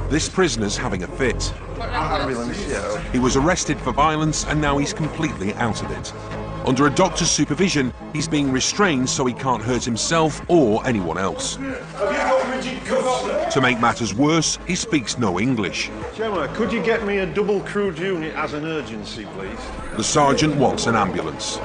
This prisoner's having a fit. Ambulance, yeah. He was arrested for violence and now he's completely out of it. Under a doctor's supervision, he's being restrained so he can't hurt himself or anyone else. To make matters worse, he speaks no English. Gemma, could you get me a double crewed unit as an urgency, please? The sergeant wants an ambulance.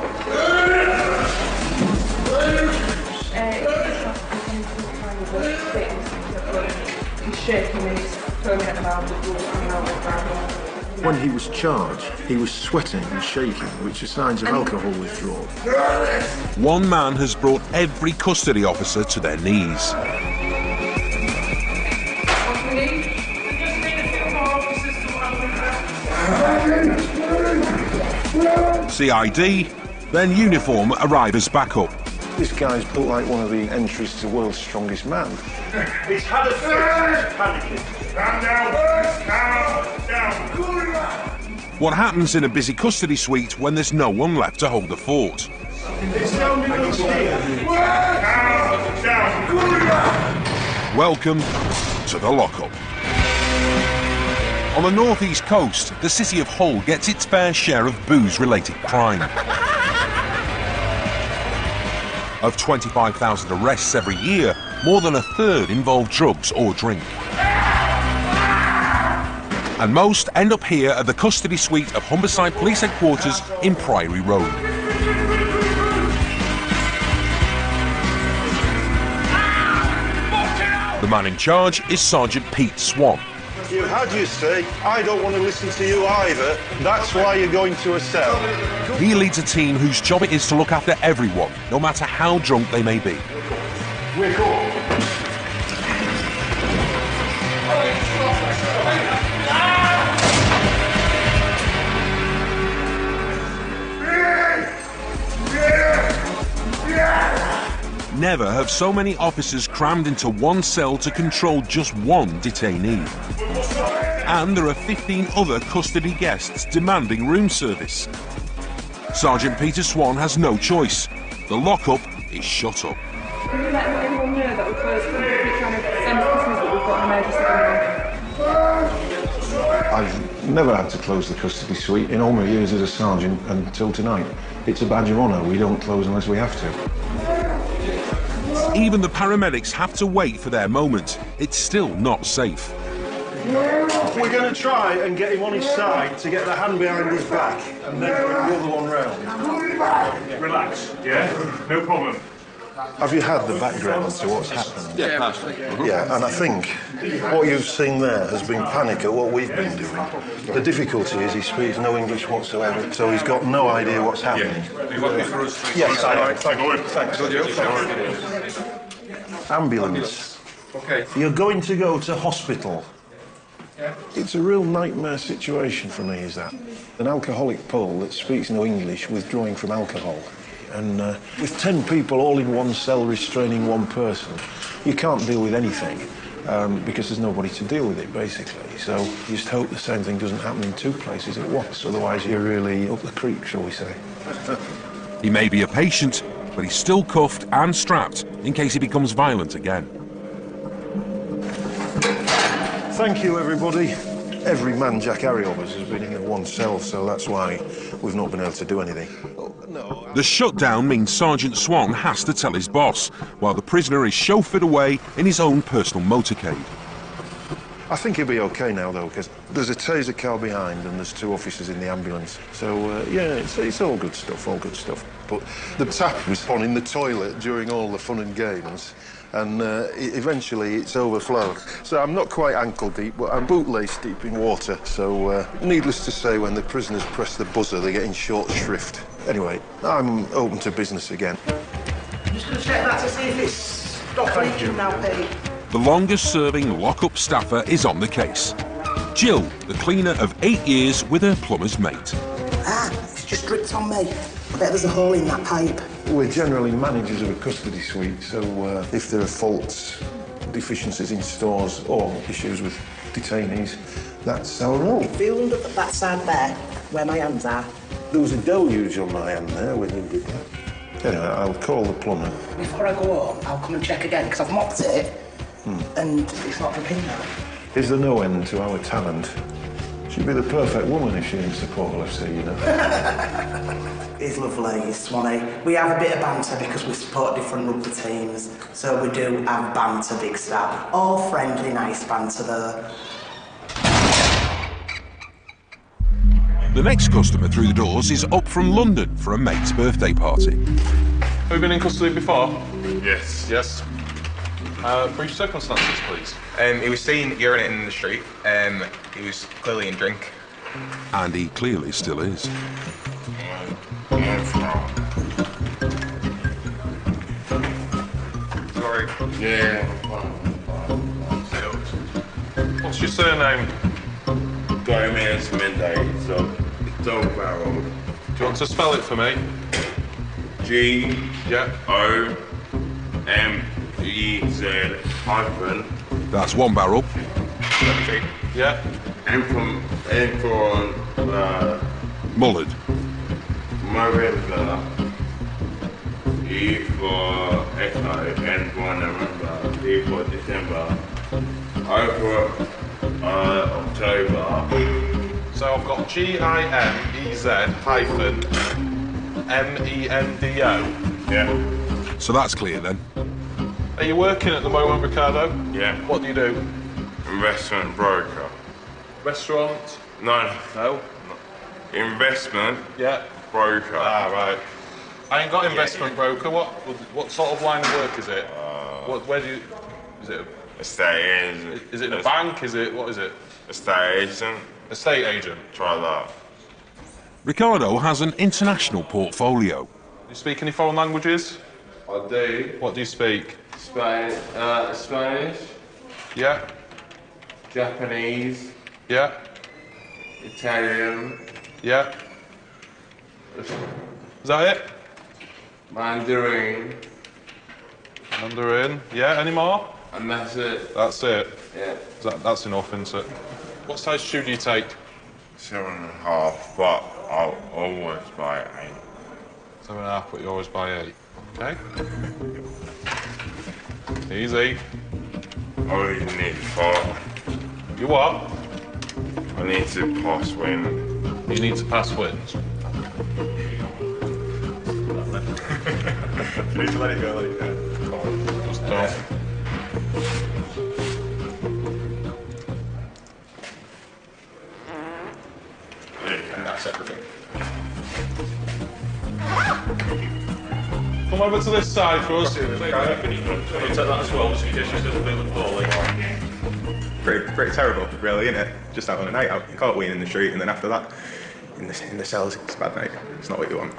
When he was charged, he was sweating and shaking, which are signs of alcohol withdrawal. One man has brought every custody officer to their knees. CID, then uniform arrive as backup. This guy's built like one of the entries to World's Strongest Man. He's had a fit, panicking. Down, down. What happens in a busy custody suite when there's no one left to hold the fort? It's down here. Down. Welcome to the lockup. On the northeast coast, the city of Hull gets its fair share of booze-related crime. Of 25,000 arrests every year, more than a third involve drugs or drink. And most end up here at the custody suite of Humberside Police Headquarters in Priory Road. The man in charge is Sergeant Pete Swan. You had your say. I don't want to listen to you either. That's why you're going to a cell. He leads a team whose job it is to look after everyone, no matter how drunk they may be. We're cool. Never have so many officers crammed into one cell to control just one detainee. And there are 15 other custody guests demanding room service. Sergeant Peter Swan has no choice. The lockup is shut up. Can you let anyone know that we're closed? We're trying to send customers that we've got an emergency going on. I've never had to close the custody suite in all my years as a sergeant until tonight. It's a badge of honour. We don't close unless we have to. Even the paramedics have to wait for their moment. It's still not safe. We're going to try and get him on his side to get the hand behind his back and then bring the other one round. Relax, yeah? No problem. Have you had the background to what's happened? Yeah, partially. Yeah, and I think what you've seen there has been panic at what we've been doing. The difficulty is he speaks no English whatsoever, so he's got no idea what's happening. You want me for us? Yes, I am. Thanks. Ambulance. Okay. You're going to go to hospital. It's a real nightmare situation for me, is that. An alcoholic Pole that speaks no English withdrawing from alcohol. And with 10 people all in one cell restraining one person, you can't deal with anything because there's nobody to deal with it, basically. So you just hope the same thing doesn't happen in two places at once, otherwise you're really up the creek, shall we say. He may be a patient, but he's still cuffed and strapped in case he becomes violent again. Thank you, everybody. Every man Jack Harryovers has been in the one cell, so that's why we've not been able to do anything. The shutdown means Sergeant Swan has to tell his boss, while the prisoner is chauffeured away in his own personal motorcade. I think he'll be okay now, though, because there's a taser car behind and there's 2 officers in the ambulance. So, yeah, it's all good stuff, all good stuff. But the tap was on in the toilet during all the fun and games, and eventually it's overflowed. So I'm not quite ankle deep, but I'm bootlace deep in water. So, needless to say, when the prisoners press the buzzer, they get in short shrift. Anyway, I'm open to business again. I'm just going to check that to see if it's stopped leaking now, Pete. The longest-serving lock-up staffer is on the case. Jill, the cleaner of 8 years with her plumber's mate. It's just dripped on me. I bet there's a hole in that pipe. We're generally managers of a custody suite, so if there are faults, deficiencies in stores or issues with detainees, that's our role. Feel under that side there, where my hands are. There was a deluge on my hand there when you did that. Anyway, I'll call the plumber. Before I go home, I'll come and check again, because I've mopped it, and it's not dripping now. Is there no end to our talent? She'd be the perfect woman if she didn't support LFC, you know. He's lovely, he's Swanee. We have a bit of banter because we support different rugby teams, so we do have banter, big style. All friendly, nice banter though. The next customer through the doors is up from London for a mate's birthday party. Have you been in custody before? Yes. Yes. Brief circumstances, please. He was seen urinating in the street. He was clearly in drink. And he clearly still is. Sorry. Yeah. What's your surname? Gomez Mendes, so double barrel. Do you want to spell it for me? Yeah. G-O-M-E-Z hyphen. That's one barrel. Yeah. M for Mullard. November. E for Echo. N for November. D for December. O for October. So I've got G-I-M-E-Z hyphen M-E-N-D-O. Yeah. So that's clear then. Are you working at the moment, Ricardo? Yeah. What do you do? Investment broker. Restaurant? No. No. Investment Yeah. broker. Ah, right. I ain't got investment broker. What sort of line of work is it? Where do you? Is it? Estate agent. Is it in a bank? Is it? What is it? Estate agent. Estate agent. Try that. Ricardo has an international portfolio. You speak any foreign languages? I do. What do you speak? Spanish, Yeah. Japanese, Yeah. Italian, Yeah. Is that it? Mandarin, Mandarin. Yeah. Any more? and that's it. That's it. Yeah. That's enough, isn't it? What size shoe do you take? 7.5, but I'll always buy 8. 7.5, but you always buy 8. Okay. Easy. I really need 4. You what? I need to pass win. You need to pass wins. You need to let it go, Just don't. And that's everything. Come over to this side for us. Pretty terrible, really, isn't it? Just out on a night out, you can't win in the street, and then after that, in the cells, it's a bad night. It's not what you want.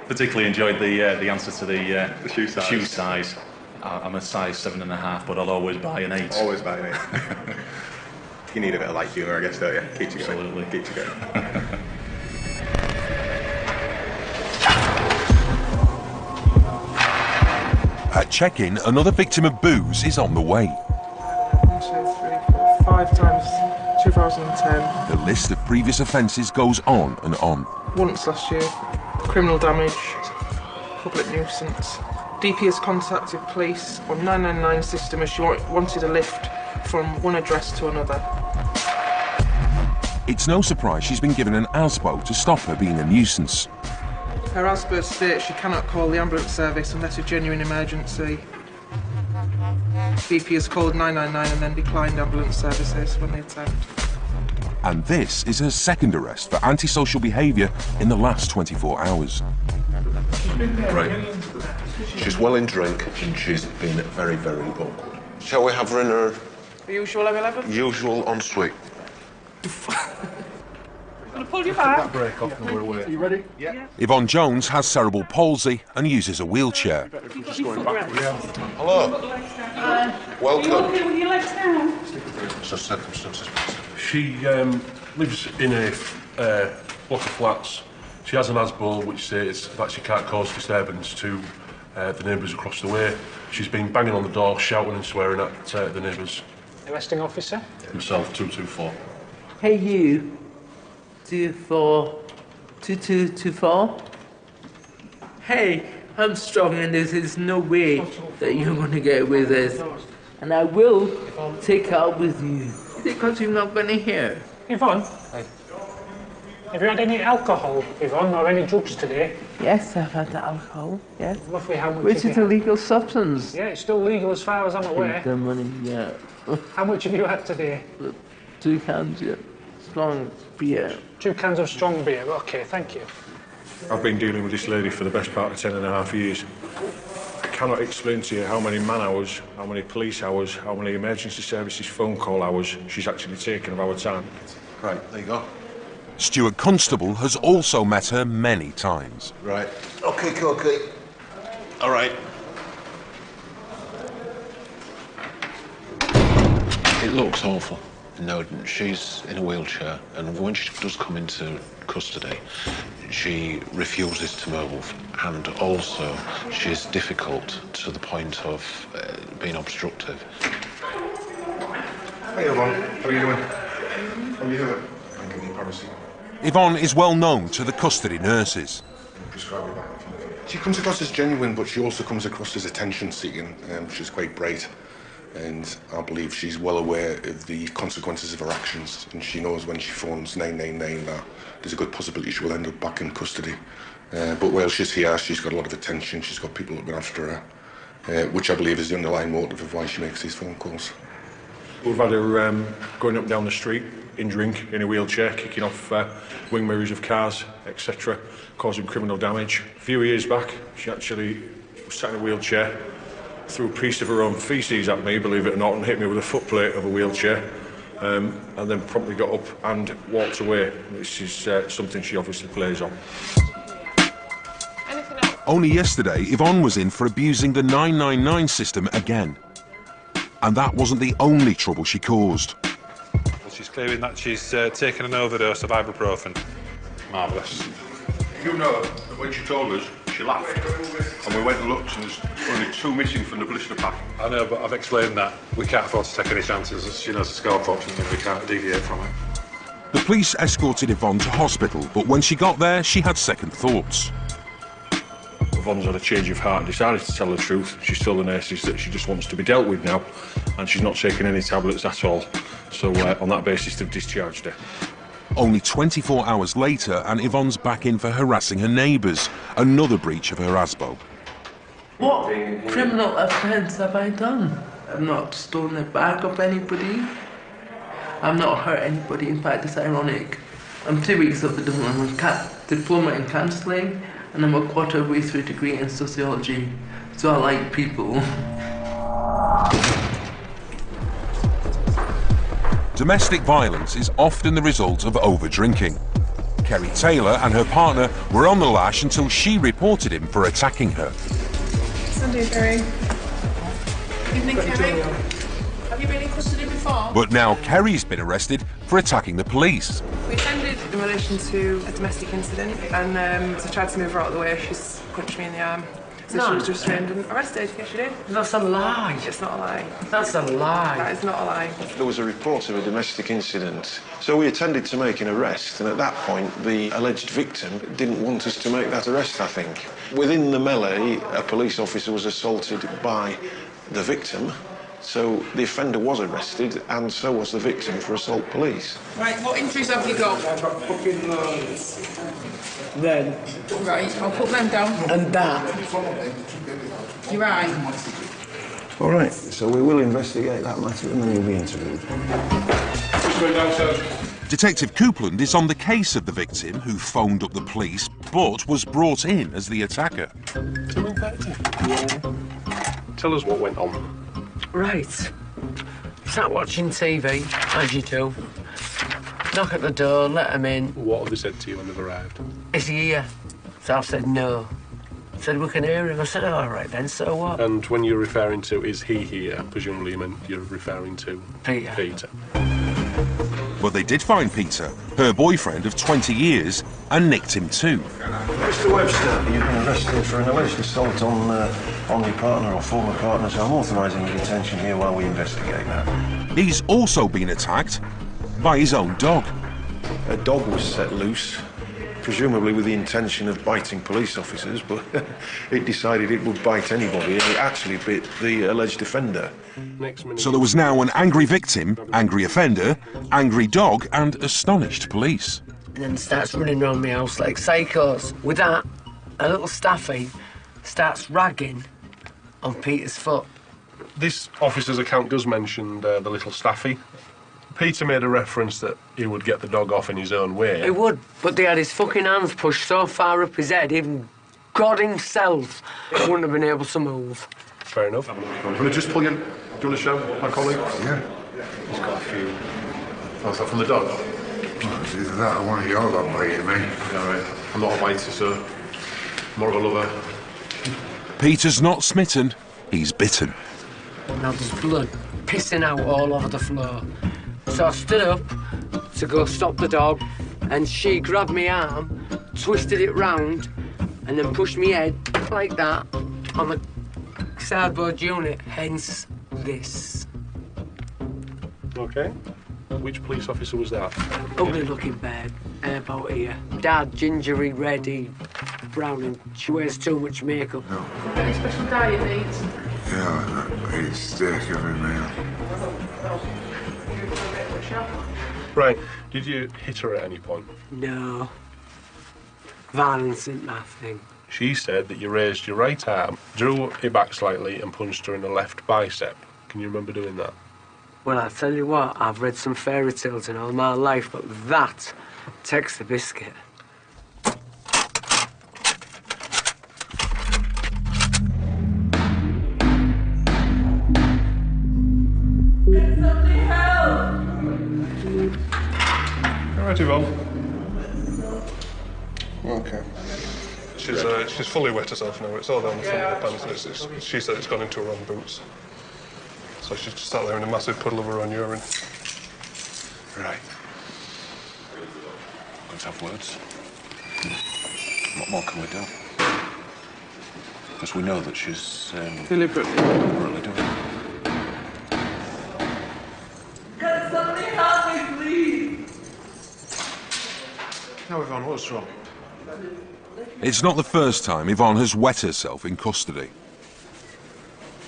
Particularly enjoyed the answer to the shoe size. Shoe size. I'm a size 7.5, but I'll always buy an 8. Always buy an 8. You need a bit of light humour, I guess, don't you? Keeps you going. Absolutely. Keeps you going. At check-in, another victim of booze is on the way. 1, 2, 3, 4, 5 times 2010. The list of previous offences goes on and on. Once last year. Criminal damage. Public nuisance. DP has contacted police on 999 system as she wanted a lift from one address to another. It's no surprise she's been given an ASBO to stop her being a nuisance. Her ASBO states she cannot call the ambulance service unless a genuine emergency. DP has called 999 and then declined ambulance services when they attempt. And this is her second arrest for antisocial behaviour in the last 24 hours. Right. She's well in drink and she's been very, very awkward. Shall we have her in her The usual M11? usual ensuite? Gonna pull you back. Yvonne Jones has cerebral palsy and uses a wheelchair. Hello. Welcome. Okay with your legs down? So circumstances. She lives in a block of flats. She has an ASBO which states that she can't cause disturbance to the neighbours across the way. She's been banging on the door, shouting and swearing at the neighbours. Arresting officer? Myself, 224. Hey you, 2224. Hey, I'm strong and there's no way that you're gonna get away with this. And I will take her with you. Because you're not going to hear. Yvonne, have you had any alcohol, Yvonne, or any drugs today? Yes, I've had alcohol, yes. Roughly how much? Which is a legal substance. Yeah, it's still legal as far as I'm aware. The money, yeah. How much have you had today? 2 cans, yeah. Strong beer. 2 cans of strong beer. OK, thank you. I've been dealing with this lady for the best part of 10.5 years. I cannot explain to you how many man hours, how many police hours, how many emergency services phone call hours she's actually taken of our time. Right, there you go. Stuart Constable has also met her many times. Right. OK. All right. It looks awful. No, she's in a wheelchair, and when she does come into custody, she refuses to move, and also she's difficult to the point of being obstructive. Hey, Yvonne. How are you doing? How are you doing? I'm giving you paracetamol. Yvonne is well known to the custody nurses. She comes across as genuine, but she also comes across as attention-seeking. She's quite bright, and I believe she's well aware of the consequences of her actions, and she knows when she phones 999 that there's a good possibility she will end up back in custody. But while she's here, she's got a lot of attention, she's got people looking after her, which I believe is the underlying motive of why she makes these phone calls. We've had her going up and down the street in drink, in a wheelchair, kicking off wing mirrors of cars, etc., causing criminal damage. A few years back, she actually sat in a wheelchair, threw a piece of her own faeces at me, believe it or not, and hit me with a footplate of a wheelchair, and then promptly got up and walked away. This is something she obviously plays on. Only yesterday, Yvonne was in for abusing the 999 system again. And that wasn't the only trouble she caused. Well, she's claiming that she's taken an overdose of ibuprofen. Marvellous. You know, when she told us, she laughed. And we went and looked, and there's only 2 missing from the blister pack. I know, but I've explained that. We can't afford to take any chances. She knows the scope option and we can't deviate from it. The police escorted Yvonne to hospital, but when she got there, she had second thoughts. Yvonne's had a change of heart and decided to tell the truth. She's told the nurses that she just wants to be dealt with now, and she's not taking any tablets at all. So on that basis, they've discharged her. Only 24 hours later, and Yvonne's back in for harassing her neighbours, another breach of her ASBO. What criminal offence have I done? I've not stolen a bag of anybody. I've not hurt anybody. In fact, it's ironic. I'm 2 weeks up the diploma in counselling, and I'm a quarter way through a degree in sociology. So I like people. Domestic violence is often the result of over-drinking. Kerry Taylor and her partner were on the lash until she reported him for attacking her. Sunday, Kerry. Evening, Kerry. Have you been in custody before? But now Kerry's been arrested for attacking the police. We attended in relation to a domestic incident, and so I tried to move her out of the way. She's punched me in the arm. So she was restrained and arrested. Yes, she did. That's a lie. It's not a lie. That's a lie. That is not a lie. There was a report of a domestic incident, so we attended to make an arrest, and at that point, the alleged victim didn't want us to make that arrest, I think. Within the melee, a police officer was assaulted by the victim, so the offender was arrested, and so was the victim for assault police. Right, what injuries have you got? Then. Right, I'll put them down. And that. You're right. All right, so we will investigate that matter, and then you'll be interviewed. Detective Coupland is on the case of the victim who phoned up the police but was brought in as the attacker. Tell us what went on. Right. Sat watching TV, as you do. Knock at the door, let him in. What have they said to you when they've arrived? Is he here? So I said no. Said we can hear him. I said, all right then, so what? And when you're referring to is he here, presumably you're referring to Peter. But they did find Peter, her boyfriend of 20 years, and nicked him too. Mr. Webster, you've been arrested for an alleged assault on your partner or former partner, so I'm authorising your detention here while we investigate that. He's also been attacked by his own dog. A dog was set loose presumably with the intention of biting police officers, but it decided it would bite anybody, and it actually bit the alleged offender. So there was now an angry victim, angry offender, angry dog, and astonished police. And then starts running around my house like psychos. With that, a little staffy starts ragging on Peter's foot. This officer's account does mention the little staffy. Peter made a reference that he would get the dog off in his own way. He would, but they had his fucking hands pushed so far up his head, even God himself wouldn't have been able to move. Fair enough. I'm going to just pull you. Do you want to show my colleague? Yeah. He's got a few. Oh, is that from the dog? Well, it's either that or one of your dog biting me. Yeah, right. I'm not a biter, so more of a lover. Peter's not smitten, he's bitten. Now there's blood pissing out all over the floor. So I stood up to go stop the dog, and she grabbed my arm, twisted it round, and then pushed me head like that on the cardboard unit, hence this. Okay. Which police officer was that? Ugly looking bird, about here. Dad, gingery, reddy, brown, and she wears too much makeup. No. Any special diet needs? Yeah, I eat steak every meal. Right. Did you hit her at any point? No. Violence isn't my thing. She said that you raised your right arm, drew it back slightly, and punched her in the left bicep. Can you remember doing that? Well, I tell you what, I've read some fairy tales in all my life, but that takes the biscuit. All right, Yvonne. Okay. She's fully wet herself now. It's all down the front of the pants. She said it's gone into her own boots. So she's just sat there in a massive puddle of her own urine. Right. Let's have words. What more can we do? Because we know that she's deliberately doing it. Can somebody help me, please? Now, Yvonne, what's wrong? It's not the first time Yvonne has wet herself in custody.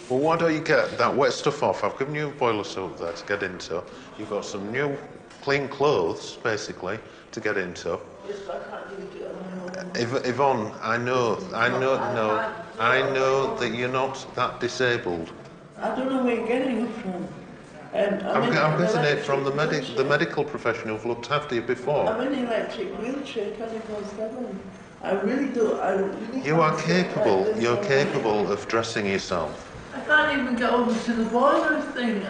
Well, why don't you get that wet stuff off? I've given you a boiler soap there to get into. You've got some new, clean clothes, basically, to get into. Yvonne, I know that you're not that disabled. I don't know where you're getting it from. I'm getting it from the medical professional who've looked after you before. I'm in an electric wheelchair 24/7. I really do. You are capable. You're capable of dressing yourself. I can't even get over to the boiler thing.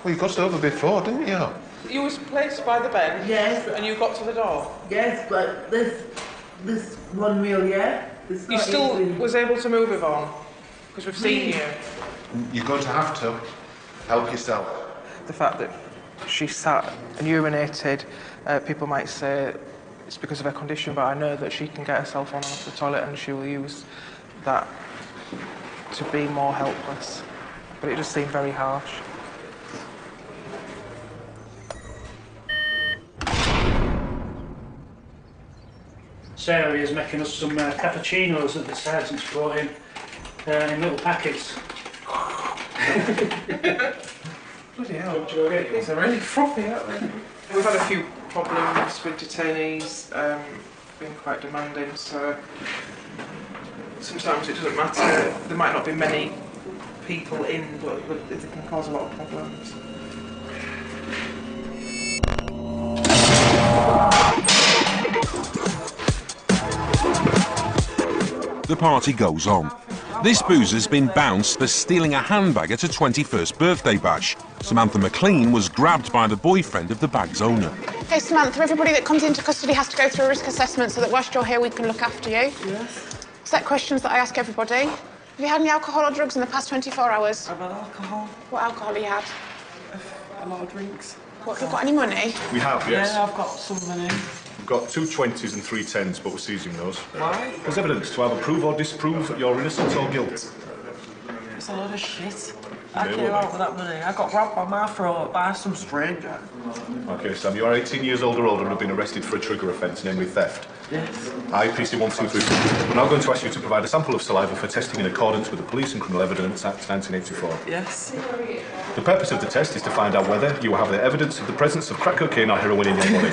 Well, you got over before, didn't you? You was placed by the bed. Yes. And you got to the door. Yes, but this one wheel, yeah. You still was able to move, Yvonne, because we've seen you. You're going to have to help yourself. The fact that she sat and urinated, people might say it's because of her condition, but I know that she can get herself on the toilet and she will use that to be more helpless. But it just seemed very harsh. Sarah is making us some cappuccinos that the sergeant's brought in little packets. Bloody hell. These are really frothy, aren't they? We've had a few problems with detainees being quite demanding, so sometimes it doesn't matter. There might not be many people in, but it can cause a lot of problems. The party goes on. This boozer's been bounced for stealing a handbag at a 21st birthday bash. Samantha McLean was grabbed by the boyfriend of the bag's owner. Okay, Samantha, everybody that comes into custody has to go through a risk assessment so that whilst you're here we can look after you. Yes. Set questions that I ask everybody. Have you had any alcohol or drugs in the past 24 hours? I've had alcohol. What alcohol have you had? A lot of drinks. What, have you got any money? We have, yes. Yeah, I've got some money. We've got 2 20s and 3 10s, but we're seizing those. Why? There's evidence to either prove or disprove your innocence or guilt. It's a lot of shit. afternoon. I came out with that money. I got robbed by my throat by some stranger. Okay, Sam, you are 18 years old or older and have been arrested for a trigger offence, namely theft. Yes. IPC 123. We're now going to ask you to provide a sample of saliva for testing in accordance with the Police and Criminal Evidence Act 1984. Yes. The purpose of the test is to find out whether you have the evidence of the presence of crack cocaine or heroin in your body.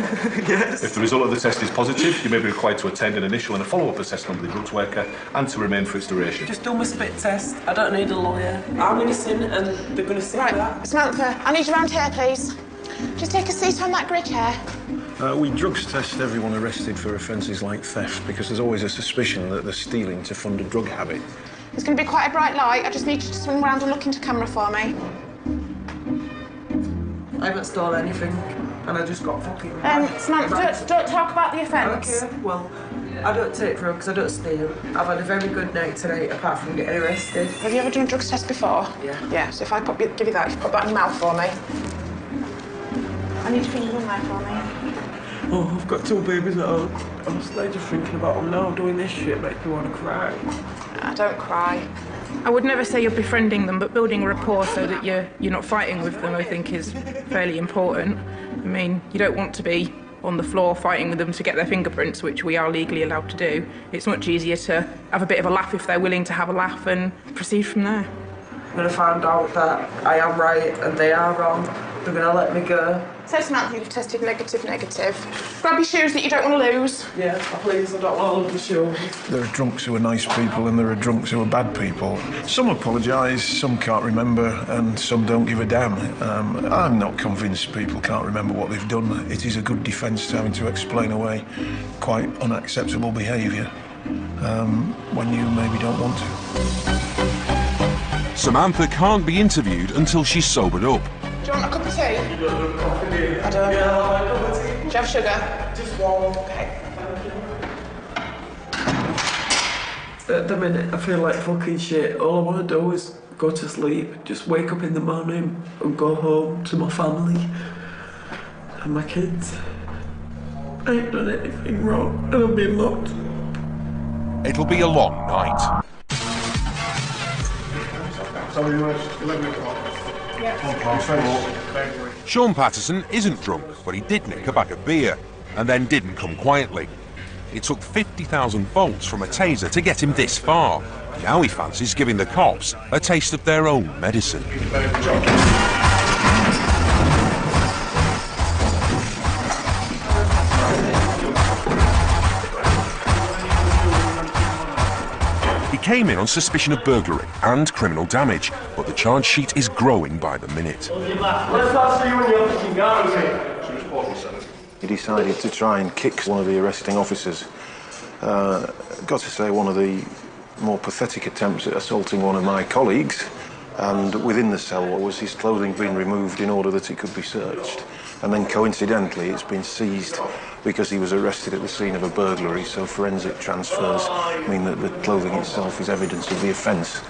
Yes. If the result of the test is positive, you may be required to attend an initial and a follow-up assessment with the drugs worker and to remain for its duration. Just do my spit test. I don't need a lawyer. I'm innocent and they're going to see that. Samantha, I need you around here, please. Just take a seat on that grid here. We drugs test everyone arrested for offences like theft because there's always a suspicion that they're stealing to fund a drug habit. There's going to be quite a bright light. I just need you to swing round and look into camera for me. I haven't stolen anything and I just got fucking... Samantha, don't talk about the offence. Okay, well, I don't take drugs, I don't steal. I've had a very good night tonight apart from getting arrested. Have you ever done a drugs test before? Yeah. Yeah, so if I give you that, if you put that in your mouth for me. I need your fingers on there for me. Oh, I've got 2 babies at home. I'm still just thinking about them now. Doing this shit makes me want to cry. I don't cry. I would never say you're befriending them, but building a rapport so that you're not fighting with them, I think, is fairly important. I mean, you don't want to be on the floor fighting with them to get their fingerprints, which we are legally allowed to do. It's much easier to have a bit of a laugh if they're willing to have a laugh and proceed from there. I'm going to find out that I am right and they are wrong. They're going to let me go. So Samantha, you've tested negative. Grab your shoes that you don't want to lose. Yeah, please, I don't want to lose the shoes. There are drunks who are nice people and there are drunks who are bad people. Some apologise, some can't remember, and some don't give a damn. I'm not convinced people can't remember what they've done. It is a good defence to having to explain away quite unacceptable behaviour when you maybe don't want to. Samantha can't be interviewed until she's sobered up. Do you want a cup of tea? I don't. Yeah, I like a cup of tea. Do you have sugar? Just one. Okay. At the minute, I feel like fucking shit. All I want to do is go to sleep, just wake up in the morning and go home to my family and my kids. I ain't done anything wrong and I'm being locked. It'll be a long night. Sorry, 11 o'clock. Sean Patterson isn't drunk, but he did nick a bag of beer, and then didn't come quietly. It took 50,000 volts from a taser to get him this far. Now he fancies giving the cops a taste of their own medicine. He came in on suspicion of burglary and criminal damage, but the charge sheet is growing by the minute. He decided to try and kick one of the arresting officers. Got to say, one of the more pathetic attempts at assaulting one of my colleagues, and within the cell was his clothing being removed in order that it could be searched. And then coincidentally it's been seized because he was arrested at the scene of a burglary, so forensic transfers mean that the clothing itself is evidence of the offence.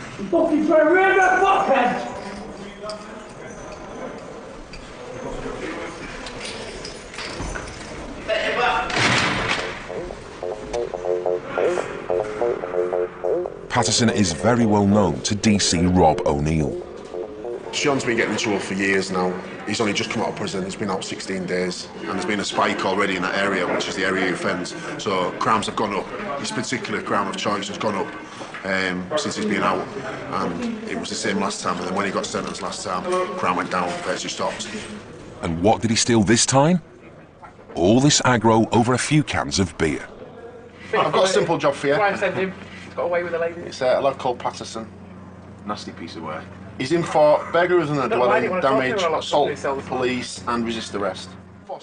Patterson is very well known to DC Rob O'Neill. Sean's been getting in trouble for years now. He's only just come out of prison, he's been out 16 days, and there's been a spike already in that area, which is the area he offends. So crimes have gone up. This particular crime of choice has gone up since he's been out, and it was the same last time, and then when he got sentenced last time, crime went down, virtually stopped. And what did he steal this time? All this aggro over a few cans of beer. I've got a simple job for you. Why send him? Got away with a lady. It's a lad called Patterson. Nasty piece of work. He's in for burglary in a dwelling, damage, assault, police, and resist arrest.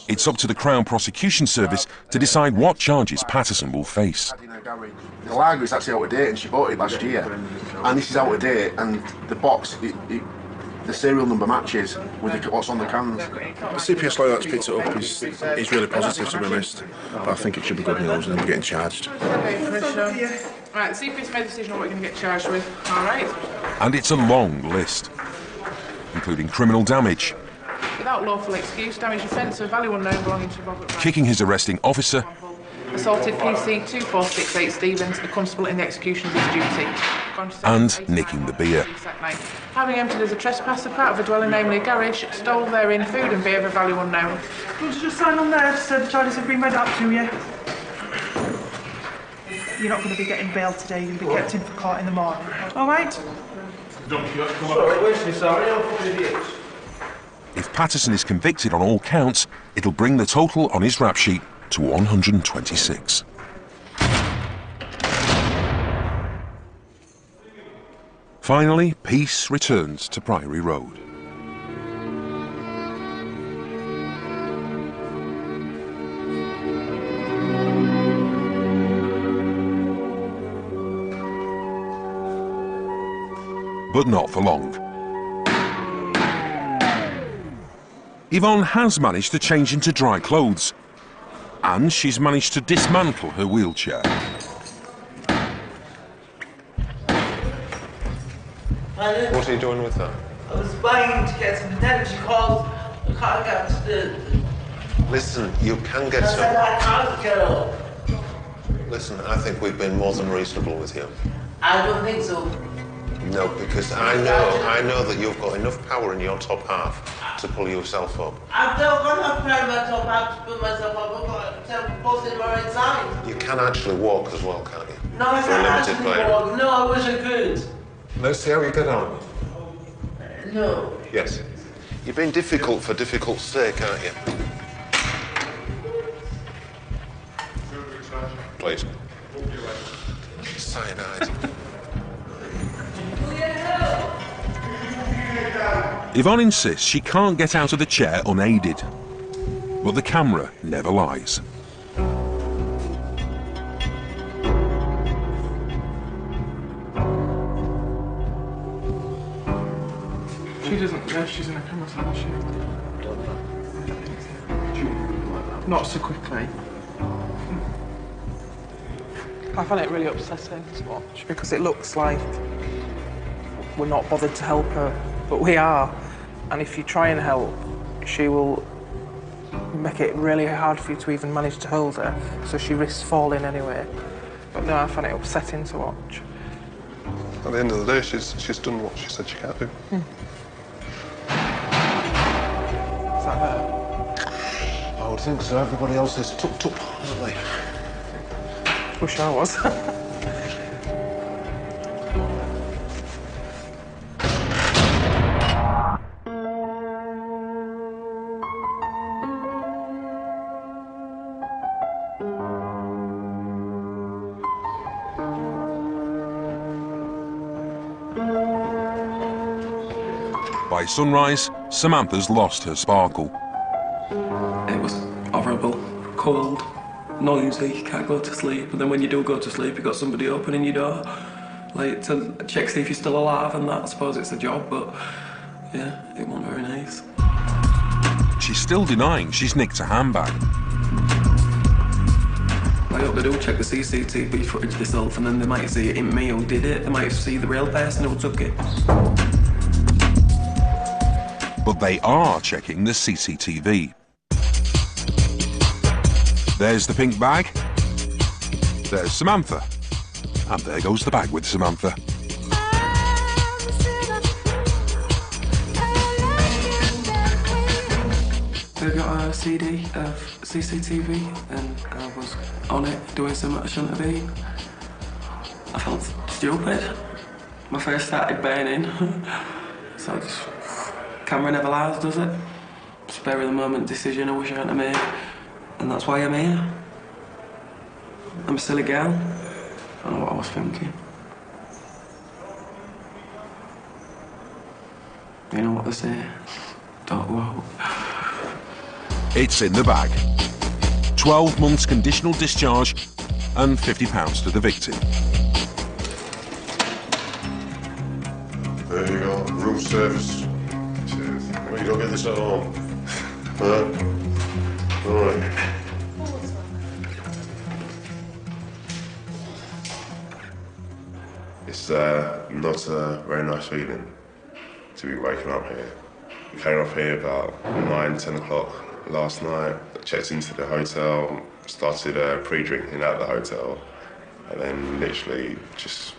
It's up to the Crown Prosecution Service to decide what charges Patterson will face. The lager is actually out of date, and she bought it last year. And this is out of date, and the box, the serial number matches with what's on the cans. The CPS lawyer that's picked it up is really positive, to be honest. But I think it should be good news, and we're getting charged. Okay, Commissioner. Right, the CPS made a decision on what you're going to get charged with. All right. And it's a long list, including criminal damage, Without lawful excuse, damage offence of value unknown belonging to Robert Wright. kicking his arresting officer, Assaulted PC 2468 Stevens, a constable in the execution of his duty. and nicking the beer. Having entered as a trespasser part of a dwelling, namely a garage, stole therein food and beer of value unknown. Would you just sign on there to say the charges have been read out to you? You're not going to be getting bail today, you're going to be kept in for court in the morning. All right? If Patterson is convicted on all counts, it'll bring the total on his rap sheet to 126. Finally, peace returns to Priory Road. But not for long. Yvonne has managed to change into dry clothes, and she's managed to dismantle her wheelchair. What are you doing with that? I was buying to get some energy calls. I can't get to the... Listen, you can get I some. said I can't get up. Listen, I think we've been more than reasonable with you. I don't think so. No, because I know that you've got enough power in your top half to pull yourself up. I've not got enough power in my top half to pull myself up. I've got to post in my right side. You can actually walk as well, can't you? No, I For a can't limited actually player. walk. No, I wish I could. Let's see how you get on. No. Yes. You're being difficult for difficult's sake, aren't you? Please. Cyanide. Yvonne insists she can't get out of the chair unaided, but the camera never lies. She doesn't know she's in a camera, does she? Not so quickly. I find it really upsetting to watch because it looks like we're not bothered to help her, but we are. And if you try and help, she will make it really hard for you to even manage to hold her, so she risks falling anyway. But no, I find it upsetting to watch. At the end of the day, she's done what she said she can't do. Is that her? I would think so. Everybody else is tucked up, aren't they? Wish I was. By sunrise, Samantha's lost her sparkle. It was horrible, cold, noisy, you can't go to sleep, and then when you do go to sleep, you've got somebody opening your door, like to check see if you're still alive and that. I suppose it's a job, but yeah, it wasn't very nice. She's still denying she's nicked a handbag. I hope they do check the CCTV footage themselves, and then they might see it in me who did it. They might see the real person who took it. But they are checking the CCTV. There's the pink bag. There's Samantha. And there goes the bag with Samantha. I got a CD of CCTV and I was on it doing something I shouldn't have been. I felt stupid. My face started burning. So I just... Camera never lies, does it? Spare of the moment decision I wish I hadn't made. And that's why I'm here. I'm a silly girl. I don't know what I was thinking. You know what they say? Don't go out. It's in the bag. 12 months conditional discharge and £50 to the victim. There you go, room service. Cheers. Well, you don't get this at home. All right. It's not a very nice feeling to be waking up here. We came up here about 9, 10 o'clock last night, checked into the hotel, started pre-drinking at the hotel, and then literally just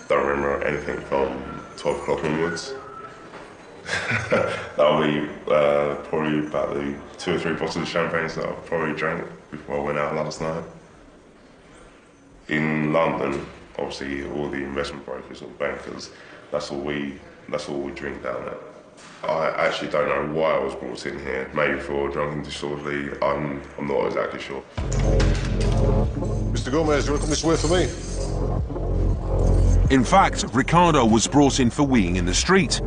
don't remember anything from 12 o'clock onwards. That'll be probably about the 2 or 3 bottles of champagne that I probably drank before I went out last night. In London, obviously, all the investment brokers or bankers, that's all we drink down there. I actually don't know why I was brought in here. Maybe for drunken disorderly. I'm not exactly sure. Mr. Gomez, do you want to come this way for me? In fact, Ricardo was brought in for weeing in the street.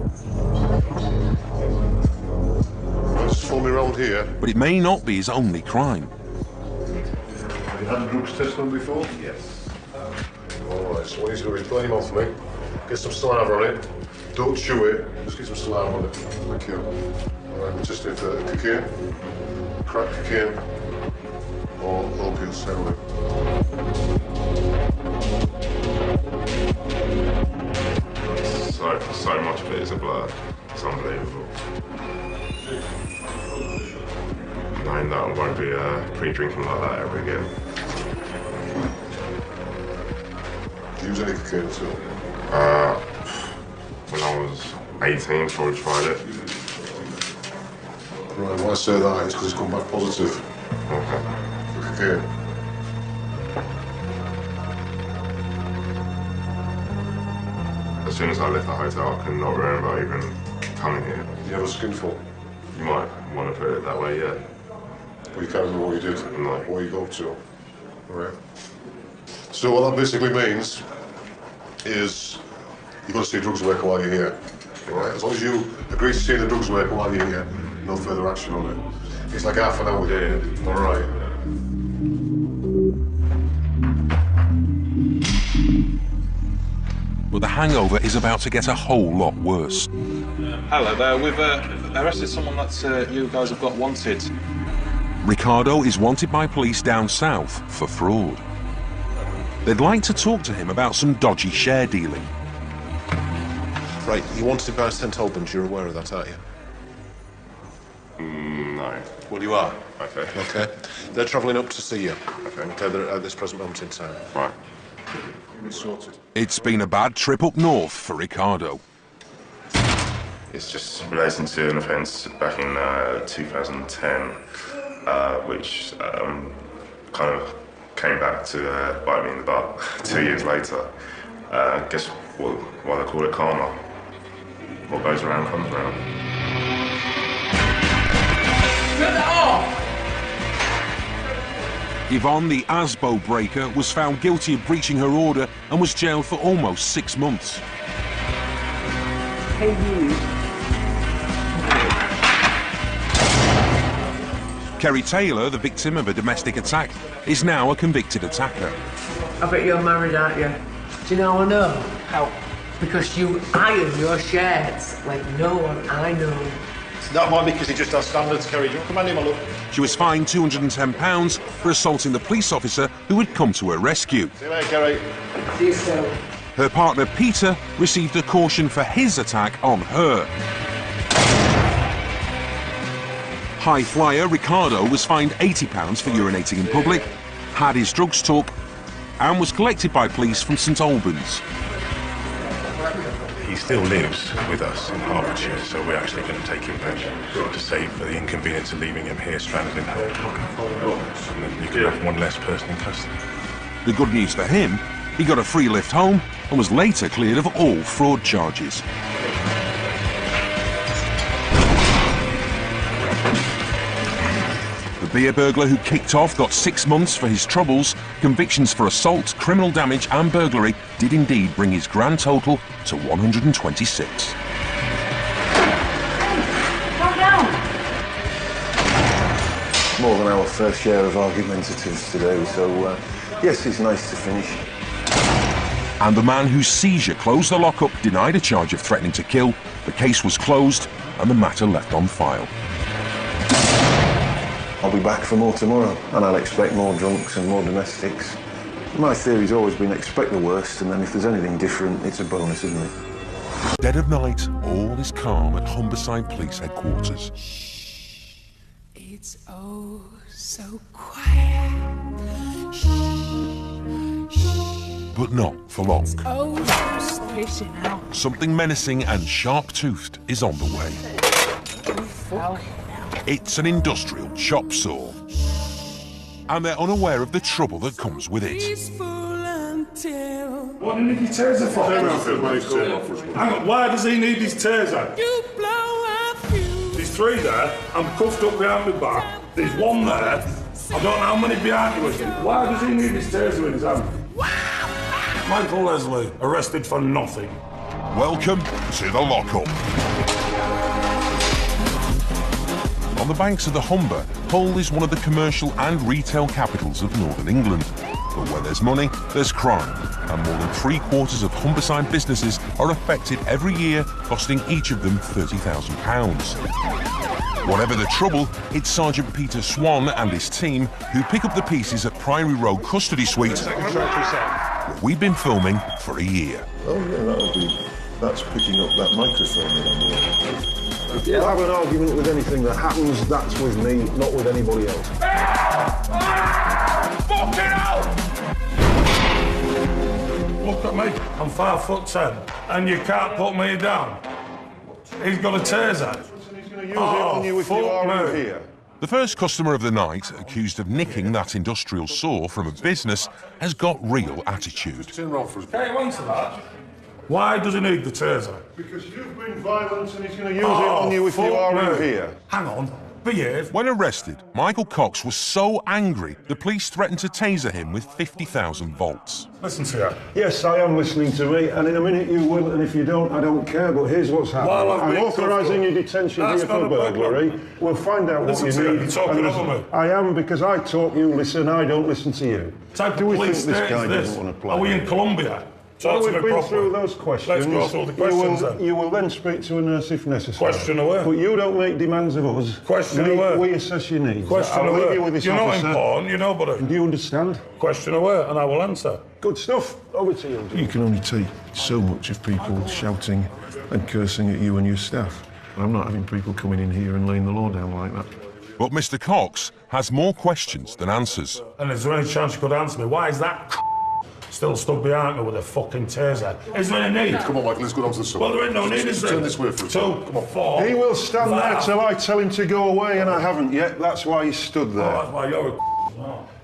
Just follow me around here. But it may not be his only crime. Have you had a drugs test done before? Yes. Alright, so what he's going to be playing off me. Get some saliva on it. Don't chew it, just get some saliva on it. Thank you. Alright, we're testing for cocaine, crack cocaine, or opiates, heroin. So much of it is a blur. It's unbelievable. Knowing that I won't be pre-drinking like that ever again. Do you use any cocaine at all? When I was 18, before I tried it. Right, why I say that is because it's come back positive. Okay. For cocaine. As soon as I left the hotel, I could not remember even coming here. Do you have a skinful? You might want to put it that way, yeah. But you can't remember what you did? No. Where you go to? Alright. So what that basically means is you've got to see a drugs worker while you're here. Right? As long as you agree to see the drugs worker while you're here, no further action on it. It's like half an hour. Yeah. Alright. But the hangover is about to get a whole lot worse. Hello there, we've arrested someone that you guys have got wanted. Ricardo is wanted by police down south for fraud. They'd like to talk to him about some dodgy share dealing. Right, you wanted by St Albans, you're aware of that, aren't you? No. Well, you are. Okay. Okay. They're travelling up to see you. Okay. Okay, they're at this present moment in time. Right. Sorted. It's been a bad trip up north for Ricardo. It's just relating to an offence back in 2010, which kind of came back to bite me in the butt 2 years later. Guess why they call it karma. What goes around comes around. Shut it off! Yvonne, the ASBO breaker, was found guilty of breaching her order and was jailed for almost 6 months. Hey, you. Kerry Taylor, the victim of a domestic attack, is now a convicted attacker. I bet you're married, aren't you? Do you know how I know? How? Because you iron your shirts like no one I know. That might be because he just has standards, Kerry. Do you want to command him a look? She was fined £210 for assaulting the police officer who had come to her rescue. See you later, Kerry. See you soon. Her partner Peter received a caution for his attack on her. High flyer Ricardo was fined £80 for urinating in public, had his drugs took, and was collected by police from St Albans. He still lives with us in Hertfordshire, so we're actually going to take him back to save for the inconvenience of leaving him here stranded in Hull. And then you can have one less person in custody. The good news for him, he got a free lift home and was later cleared of all fraud charges. The beer burglar who kicked off got 6 months for his troubles. Convictions for assault, criminal damage and burglary did indeed bring his grand total to 126. More than our fair share of argumentatives today, so yes, it's nice to finish. And the man whose seizure closed the lockup denied a charge of threatening to kill. The case was closed and the matter left on file. I'll be back for more tomorrow, and I'll expect more drunks and more domestics. My theory's always been expect the worst, and then if there's anything different, it's a bonus, isn't it? Dead of night, all is calm at Humberside Police Headquarters. It's oh so quiet. But not for long. Oh, spacing out. Something menacing and sharp-toothed is on the way. It's an industrial chop saw. And they're unaware of the trouble that comes with it. What do you need his taser for? Hang on, why does he need his taser? There's 3 there, I'm cuffed up behind my back, there's 1 there, I don't know how many behind you is. Why does he need his taser in his hand? Michael Leslie, arrested for nothing. Welcome to the lockup. On the banks of the Humber, Hull is one of the commercial and retail capitals of Northern England. But where there's money, there's crime, and more than 3/4 of Humberside businesses are affected every year, costing each of them £30,000. Whatever the trouble, it's Sergeant Peter Swan and his team who pick up the pieces at Priory Road Custody Suite, where we've been filming for a year. Oh yeah, that's picking up that microphone that I'm wearing. If you have an argument with anything that happens, that's with me, not with anybody else. Fucking hell! Look at me, I'm 5'10", and you can't put me down. He's got a taser. Fuck me. The first customer of the night, accused of nicking that industrial saw from a business, has got real attitude. Can you answer that? Why does he need the taser? Because you've been violent and he's going to use it on you if you are in here. Hang on, behave. When arrested, Michael Cox was so angry, the police threatened to taser him with 50,000 volts. Listen to you. Yes, I am listening to me, and in a minute you will, and if you don't, I don't care, but here's what's happening. I'm authorising your detention here for burglary. We'll find out what you need. You're talking over me. I am, because I talk, you listen, I don't listen to you. Do we think this guy doesn't want to play? Are we in Colombia? Well, we've been through those questions. Let's go through the questions then. You will then speak to a nurse if necessary. Question away. But you don't make demands of us. Question away. We assess your needs. Question I'll away. leave you with this You're officer. not important, you know, buddy. Do you understand? Question away, and I will answer. Good stuff. Over to you. You can only take so much of people shouting and cursing at you and your staff. And I'm not having people coming in here and laying the law down like that. But Mr. Cox has more questions than answers. And is there any chance you could answer me? Why is that still stood behind me with a fucking taser? Is there any need? Come on, Michael, let's go down to the side. Well, there ain't no need, is there? Turn this way for a 2, Come on. 4. He will stand there till I tell him to go away, and I haven't yet. That's why he stood there. Oh, that's why you're a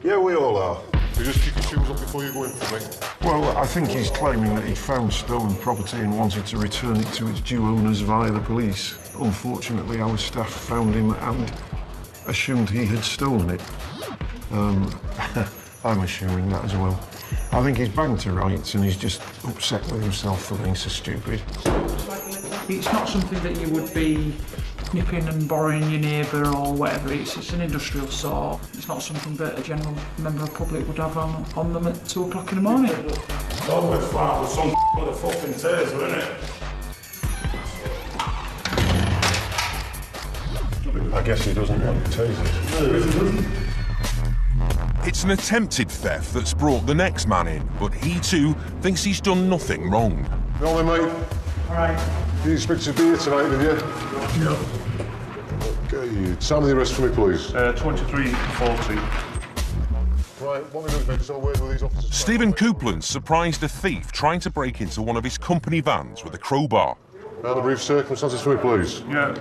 Yeah, we all are. You just kick your shoes off before you go in for me. Well, I think he's claiming that he found stolen property and wanted to return it to its due owners via the police. Unfortunately, our staff found him and assumed he had stolen it. I'm assuming that as well. I think he's banged to rights and he's just upset with himself for being so stupid. It's not something that you would be nipping and borrowing your neighbour or whatever. It's an industrial saw. It's not something that a general member of the public would have on them at 2 o'clock in the morning. Don't be fat with some with a fucking taser, innit? I guess he doesn't want tasers. It's an attempted theft that's brought the next man in, but he too thinks he's done nothing wrong. Well then, mate. All right. You expected to be here tonight, did you? No. Okay, time of the arrest for me, please. 23:40. Right, what we're doing is I'll wait with these officers. Stephen Coupland surprised a thief trying to break into one of his company vans with a crowbar. Now the brief circumstances for me, please. Yeah,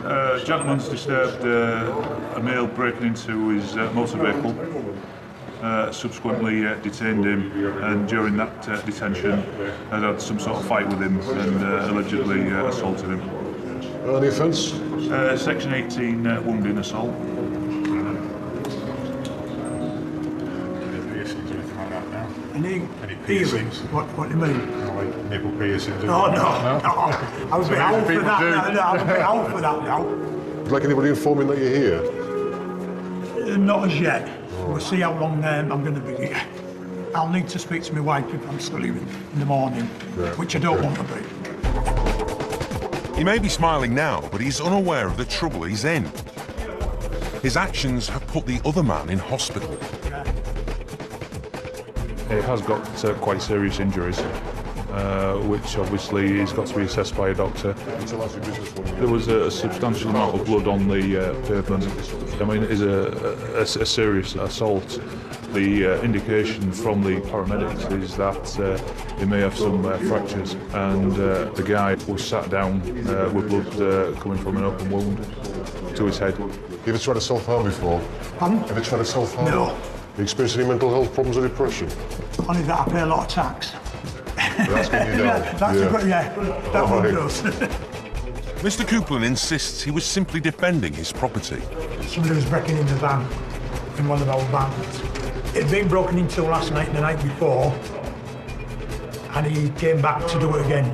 gentleman's disturbed a male breaking into his motor vehicle. Subsequently detained him, and during that detention had some sort of fight with him and allegedly assaulted him. Any offence? Section 18 wounding assault. Any piercings? What do you mean? Like nipple piercings? No. I'm a bit old for that. No, I'm a bit old for that now. Would you like anybody informing that you're here? Not as yet. We'll see how long I'm going to be here. I'll need to speak to my wife if I'm still here in the morning, which I don't want to be. He may be smiling now, but he's unaware of the trouble he's in. His actions have put the other man in hospital. He has got quite serious injuries, which obviously he's got to be assessed by a doctor. There was a substantial amount of blood on the pavement. I mean, it is a serious assault. The indication from the paramedics is that he may have some fractures, and the guy was sat down with blood coming from an open wound to his head. You ever tried to self-harm before? Pardon? Ever tried to self-harm? No. You experienced any mental health problems or depression? Only that I pay a lot of tax. That's when you know. That one does. Mr. Coupland insists he was simply defending his property. Somebody was breaking in the van, in one of our vans. It had been broken into last night and the night before, and he came back to do it again.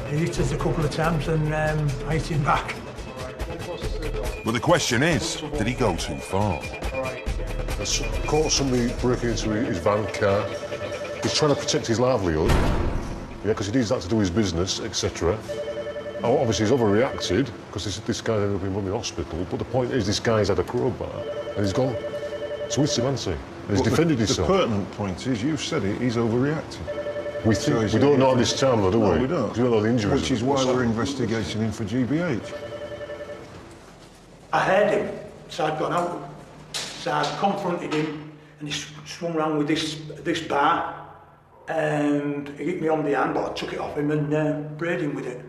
He hit us a couple of times and I hit him back. But the question is, did he go too far? I caught somebody breaking into his van car. He's trying to protect his livelihood, because he needs that to do his business, etc. Obviously, he's overreacted, because this guy ended up in the hospital, but the point is, this guy's had a crowbar, and he's gone. So it's him, hasn't he? And he's defended himself. The pertinent point is, you've said it, he's overreacted. We think, we don't know at this time, though, do we? No, we don't. We don't know the injuries. Which is why we're investigating him for GBH. I heard him, so I'd gone out. So I confronted him, and he swung round with this bar, and he hit me on the hand, but I took it off him and brayed him with it.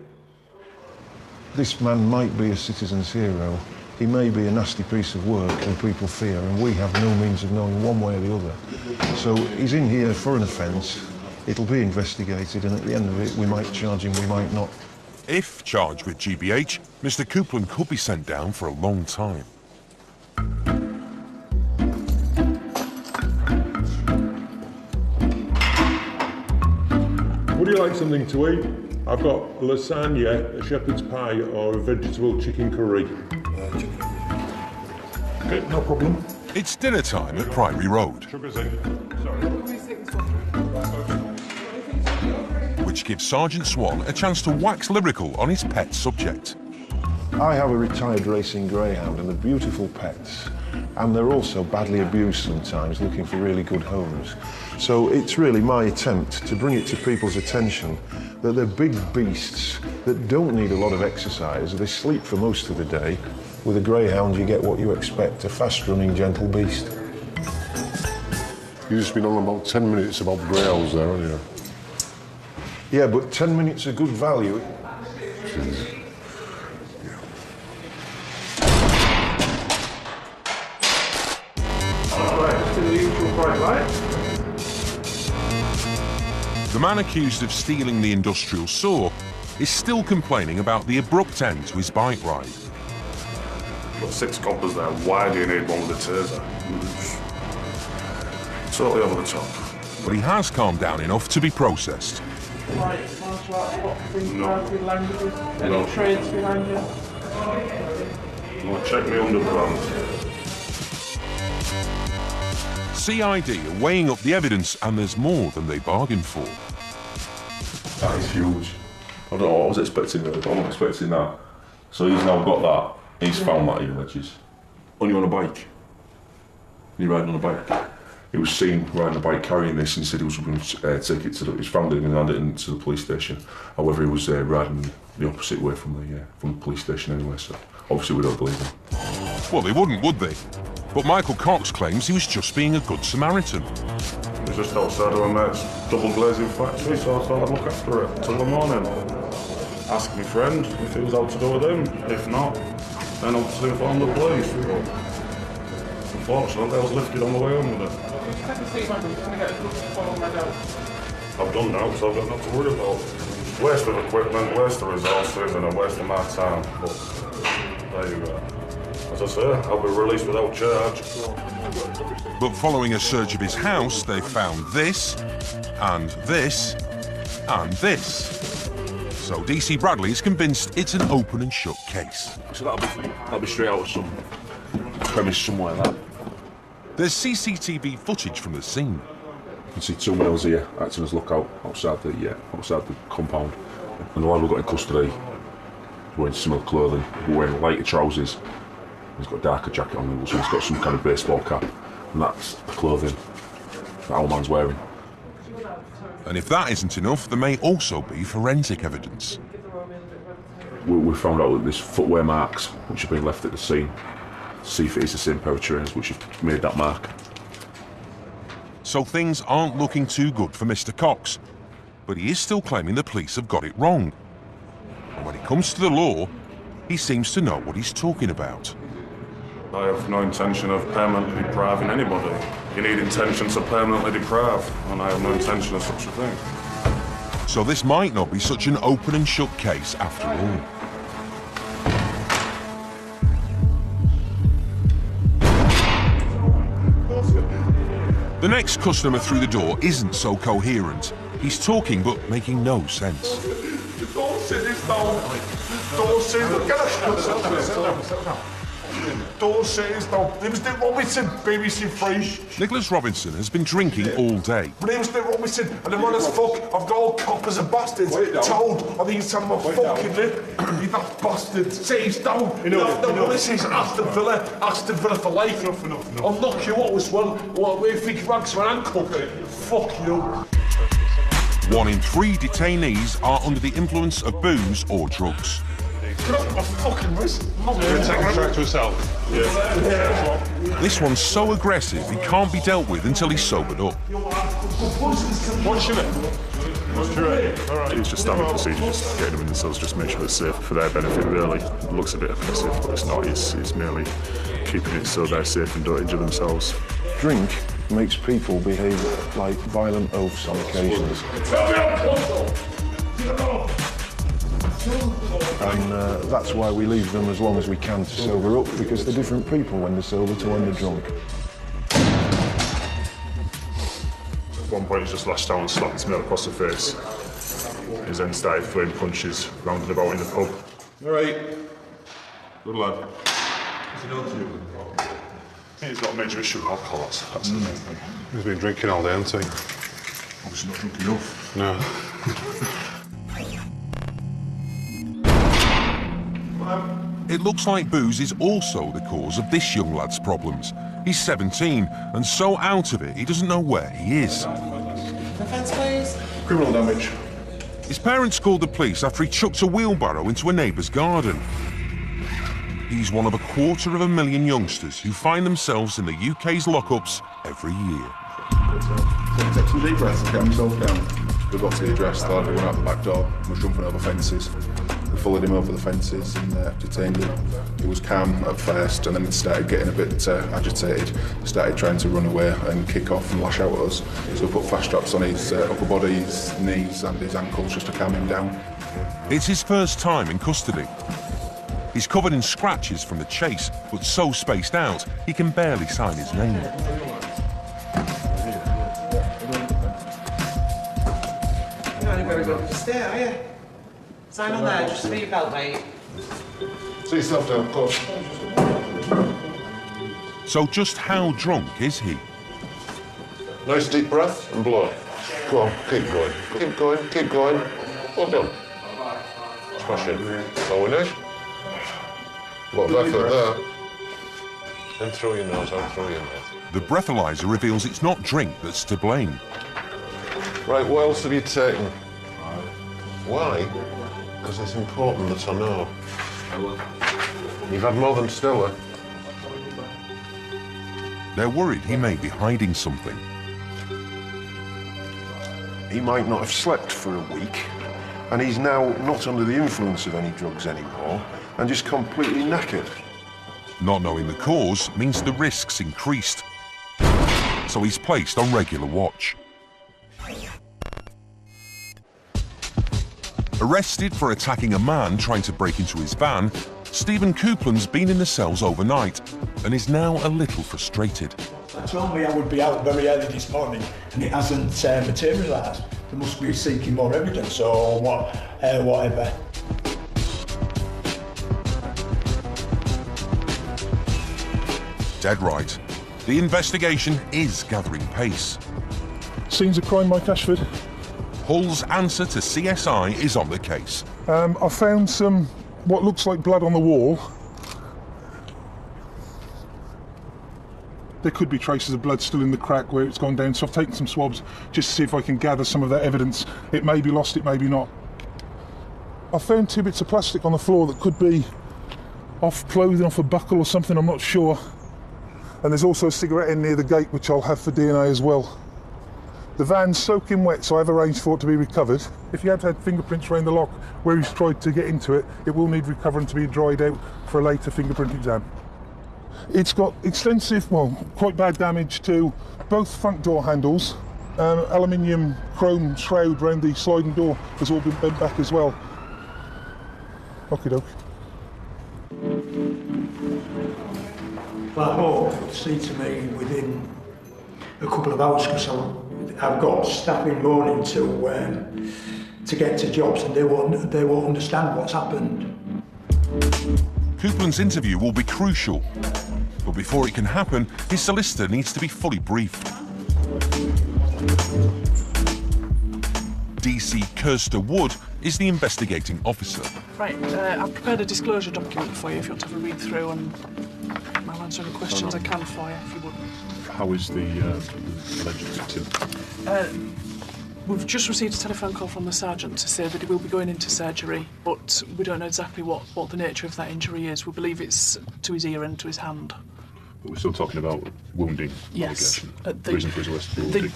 This man might be a citizen's hero. He may be a nasty piece of work and people fear, and we have no means of knowing one way or the other. So he's in here for an offence. It'll be investigated, and at the end of it, we might charge him, we might not. If charged with GBH, Mr. Coupland could be sent down for a long time. Would you like something to eat? I've got a lasagna, a shepherd's pie, or a vegetable chicken curry. Okay, no problem. It's dinner time at Priory Road, which gives Sergeant Swan a chance to wax lyrical on his pet subject. I have a retired racing greyhound, and they're beautiful pets. And they're also badly abused sometimes, looking for really good homes. So it's really my attempt to bring it to people's attention that they're big beasts that don't need a lot of exercise. They sleep for most of the day. With a greyhound, you get what you expect, a fast-running, gentle beast. You've just been on about 10 minutes about greyhounds there, haven't you? Yeah, but 10 minutes of good value. The man accused of stealing the industrial saw is still complaining about the abrupt end to his bike ride. Got 6 coppers there. Why do you need one with a taser? Totally over the top. But he has calmed down enough to be processed. No. Trades behind you? Well, check me underpants. CID are weighing up the evidence, and there's more than they bargained for. That is huge. I don't know what I was expecting. I'm not expecting that. So he's now got that. He's found that images. Only on a bike. He riding on a bike. He was seen riding a bike carrying this, and he said he was going to take it to the. He found it and handed it to the police station. However, he was riding the opposite way from the police station anyway. So obviously we don't believe him. Well, they wouldn't, would they? But Michael Cox claims he was just being a good Samaritan. He was just outside of a mate's double glazing factory, so I thought I'd look after it till the morning. Ask my friend if it was out to do with him. If not, then obviously inform the police. Unfortunately, I was lifted on the way home with it. I've done now, so I've got nothing to worry about. Waste of equipment, waste of resources, and a waste of my time. But there you go. As I say, I'll be released without charge. But following a search of his house, they found this, and this, and this. So DC Bradley is convinced it's an open and shut case. So that'll be straight out of some premise somewhere like that. There's CCTV footage from the scene. You can see 2 males here acting as lookout outside the compound. And the lad we got in custody, wearing similar clothing, wearing lighter trousers. He's got a darker jacket on, so he's got some kind of baseball cap. And that's the clothing that our man's wearing. And if that isn't enough, there may also be forensic evidence. We found out that there's footwear marks which have been left at the scene. See if it is the same pair of trainers which have made that mark. so things aren't looking too good for Mr. Cox. But he is still claiming the police have got it wrong. And when it comes to the law, he seems to know what he's talking about. I have no intention of permanently depriving anybody. You need intention to permanently deprive, and I have no intention of such a thing. So this might not be such an open and shut case after all. The next customer through the door isn't so coherent. He's talking but making no sense. Don't say this down. Don't say this. Don't say this down. It was Nick Robinson, BBC 3. Nicholas Robinson has been drinking all day. My name's Nick Robinson, and I'm on as fuck. I've got all coppers and bastards. Told, I think he's having my fucking lip. You that bastard. Say he's down. This is Aston Villa for life. I'll knock you out as well. If he ranks my ankle, fuck you. 1 in 3 detainees are under the influence of booze or drugs. Get off my fucking wrist. You're taking the track to yourself. Yeah. This one's so aggressive he can't be dealt with until he's sobered up. What's your name? It's just standard procedure, just getting them in the cells, just make sure it's safe for their benefit, really. It looks a bit oppressive, but it's not. It's merely keeping it so they're safe and don't injure themselves. Drink makes people behave like violent oafs on occasions. And that's why we leave them as long as we can to sober up, because they're different people when they're sober to when they're drunk. At one point, he just lashed out and slapped me across the face. He then started throwing punches round and about in the pub. All right. Good lad. He's got a major issue with alcohol, that's the main thing. He's been drinking all day, hasn't he? Obviously not drunk enough. No. It looks like booze is also the cause of this young lad's problems. He's 17 and so out of it he doesn't know where he is. Offence, please. Criminal damage. His parents called the police after he chucked a wheelbarrow into a neighbour's garden. He's one of 250,000 youngsters who find themselves in the UK's lockups every year. Take some deep breaths, get himself down. We got to the address, the lad went out the back door, was jumping over fences. They followed him over the fences and detained him. He was calm at first, and then he started getting a bit agitated. He started trying to run away and kick off and lash out at us. So we put fast straps on his upper body, his knees and his ankles just to calm him down. It's his first time in custody. He's covered in scratches from the chase, but so spaced out he can barely sign his name. You're not very good to stay, are you? Sign on there, just for your belt, mate. See yourself down, of course. So just how drunk is he? Nice deep breath and blow. Go on, keep going. Keep going, keep going. Well done. Smashing. So we nice. What of effort there. In through your nose, out through your mouth. The breathalyzer reveals it's not drink that's to blame. Right, what else have you taken? Why? Because it's important that I know. You've had more than Stella. They're worried he may be hiding something. He might not have slept for a week, and he's now not under the influence of any drugs anymore, and just completely knackered. Not knowing the cause means the risks increased. So he's placed on regular watch. Arrested for attacking a man trying to break into his van, Stephen Coupland's been in the cells overnight and is now a little frustrated. They told me I would be out very early this morning and it hasn't materialised. They must be seeking more evidence or whatever. Dead right. The investigation is gathering pace. Scenes of crime, Mike Ashford. Hull's answer to CSI is on the case. I found some, what looks like blood on the wall. There could be traces of blood still in the crack where it's gone down, so I've taken some swabs just to see if I can gather some of that evidence. It may be lost, it may be not. I found 2 bits of plastic on the floor that could be off clothing, off a buckle or something, I'm not sure. And there's also a cigarette in near the gate which I'll have for DNA as well. The van's soaking wet, so I've arranged for it to be recovered. If you had had fingerprints around the lock where he's tried to get into it, it will need recovering to be dried out for a later fingerprint exam. It's got extensive, well, quite bad damage to both front door handles. Aluminium chrome shroud around the sliding door has all been bent back as well. Okie doke. Well, I hope you'll see to me within a couple of hours, because I've got staff in mourning to get to jobs, and they won't understand what's happened. Coupland's interview will be crucial, but before it can happen, his solicitor needs to be fully briefed. DC Kirsta Wood is the investigating officer. Right, I've prepared a disclosure document for you if you want to have a read through, and I'll answer any questions I can for you, if you would. How is the alleged victim? We've just received a telephone call from the sergeant to say that he will be going into surgery, but we don't know exactly what the nature of that injury is. We believe it's to his ear and to his hand. But we're still talking about wounding. Yes. Reason for his arrest for wounding.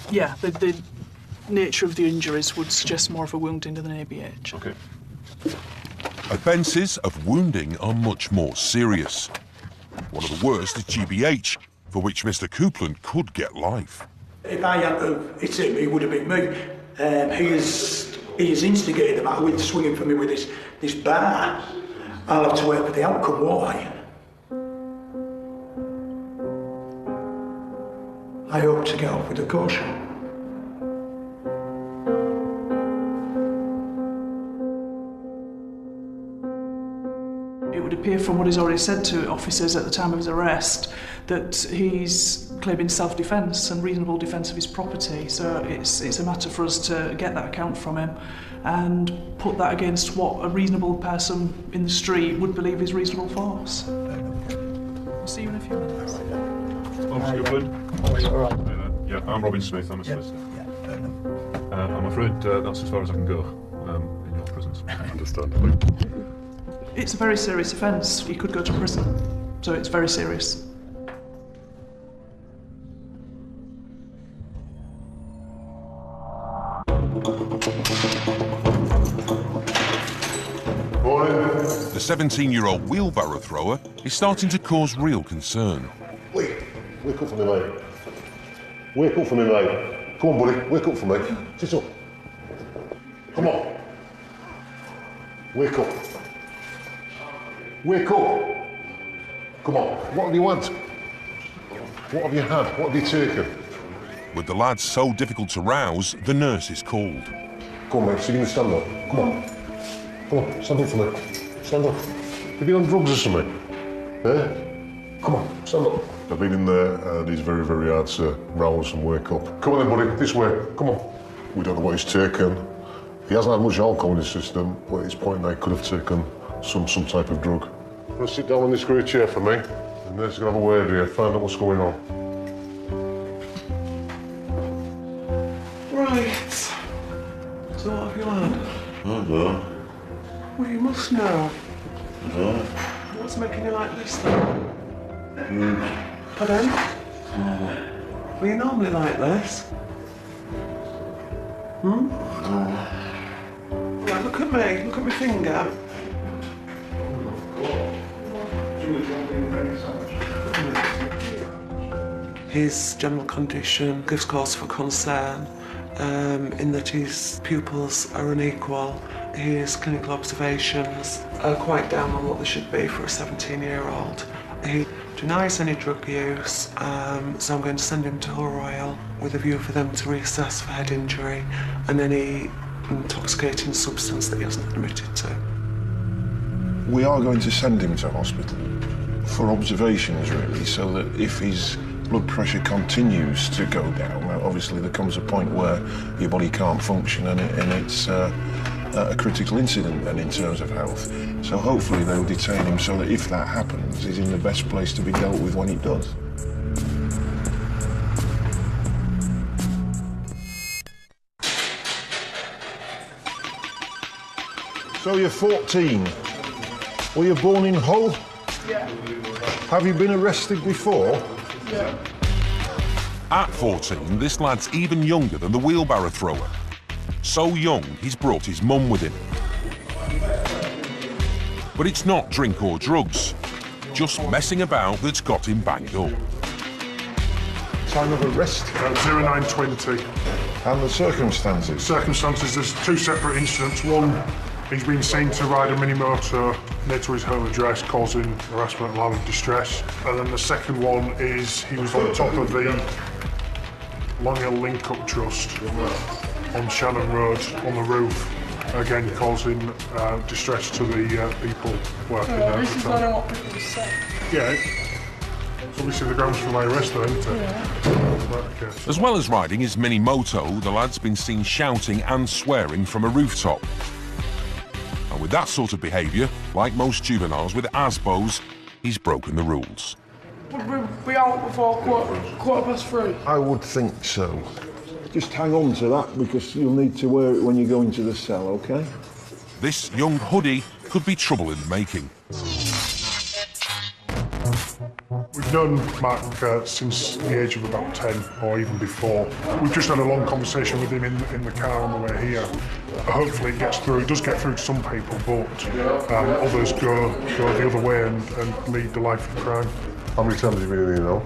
The nature of the injuries would suggest more of a wounding than an ABH. Okay. Offences of wounding are much more serious. One of the worst is GBH, for which Mr. Coupland could get life. If I hadn't hit him, it would have been me. He has instigated the matter with swinging for me with this bar. I'll have to wait for the outcome, won't I hope to get off with a caution. It would appear from what he's already said to officers at the time of his arrest that he's claiming self-defence and reasonable defence of his property, so it's a matter for us to get that account from him and put that against what a reasonable person in the street would believe is reasonable force. I'll see you in a few minutes. Mr. Coupland. All right. Yeah, I'm Robin Smith, I'm a solicitor. I'm afraid that's as far as I can go in your presence. Understand. It's a very serious offence. He could go to prison, so it's very serious. The 17-year-old wheelbarrow thrower is starting to cause real concern. Wake up for me, mate. Wake up for me, mate. Come on, buddy, wake up for me. Sit up. Come on. Wake up. Wake up. Come on, what do you want? What have you had? What have you taken? With the lad so difficult to rouse, the nurse is called. Come on, mate, so you can stand up. Come on. Come on, stand up for me. Stand up. Have you on drugs or something? Eh? Come on, stand up. I've been in there and he's very, very hard to rouse and wake up. Come on then, buddy, this way. Come on. We don't know what he's taken. He hasn't had much alcohol in his system, but it's pointing out he could have taken some type of drug. Now sit down on this grey chair for me, and nurse is going to have a word here, find out what's going on. Right. So what have you had? Oh, no. Well, you must know. No. What's making you like this, then? Pardon? Were you normally like this? Right, look at me. Look at my finger. His general condition gives cause for concern in that his pupils are unequal. His clinical observations are quite down on what they should be for a 17-year-old. He denies any drug use, so I'm going to send him to Hull Royal with a view for them to reassess for head injury and any intoxicating substance that he hasn't admitted to. We are going to send him to hospital for observations, really, so that if his blood pressure continues to go down, obviously there comes a point where your body can't function and it's a critical incident then in terms of health. So hopefully they'll detain him so that if that happens, he's in the best place to be dealt with when it does. So you're 14. Were you born in Hull? Yeah. Have you been arrested before? Yeah. At 14, this lad's even younger than the wheelbarrow thrower. So young, he's brought his mum with him. But it's not drink or drugs, just messing about that's got him banged up. Time of arrest? 0920. And the circumstances? Circumstances, there's 2 separate incidents. One, he's been seen to ride a mini motor near to his home address, causing harassment and alarm of distress. And then the second one is he was on top of the Long Hill Link-Up Trust on Shannon Road on the roof, again causing distress to the people working there. This is what people say. Yeah. Obviously the grounds for my arrest though, isn't it? Yeah. As well as riding his mini moto, the lad's been seen shouting and swearing from a rooftop. And with that sort of behaviour, like most juveniles with ASBOs, he's broken the rules. Would we be out before quarter past 3? I would think so. Just hang on to that because you'll need to wear it when you go into the cell, OK? This young hoodie could be trouble in the making. We've known Mark since the age of about 10 or even before. We've just had a long conversation with him in the car on the way here. Hopefully it gets through. It does get through to some people, but others go the other way and lead the life of crime. How many times have you been in here now?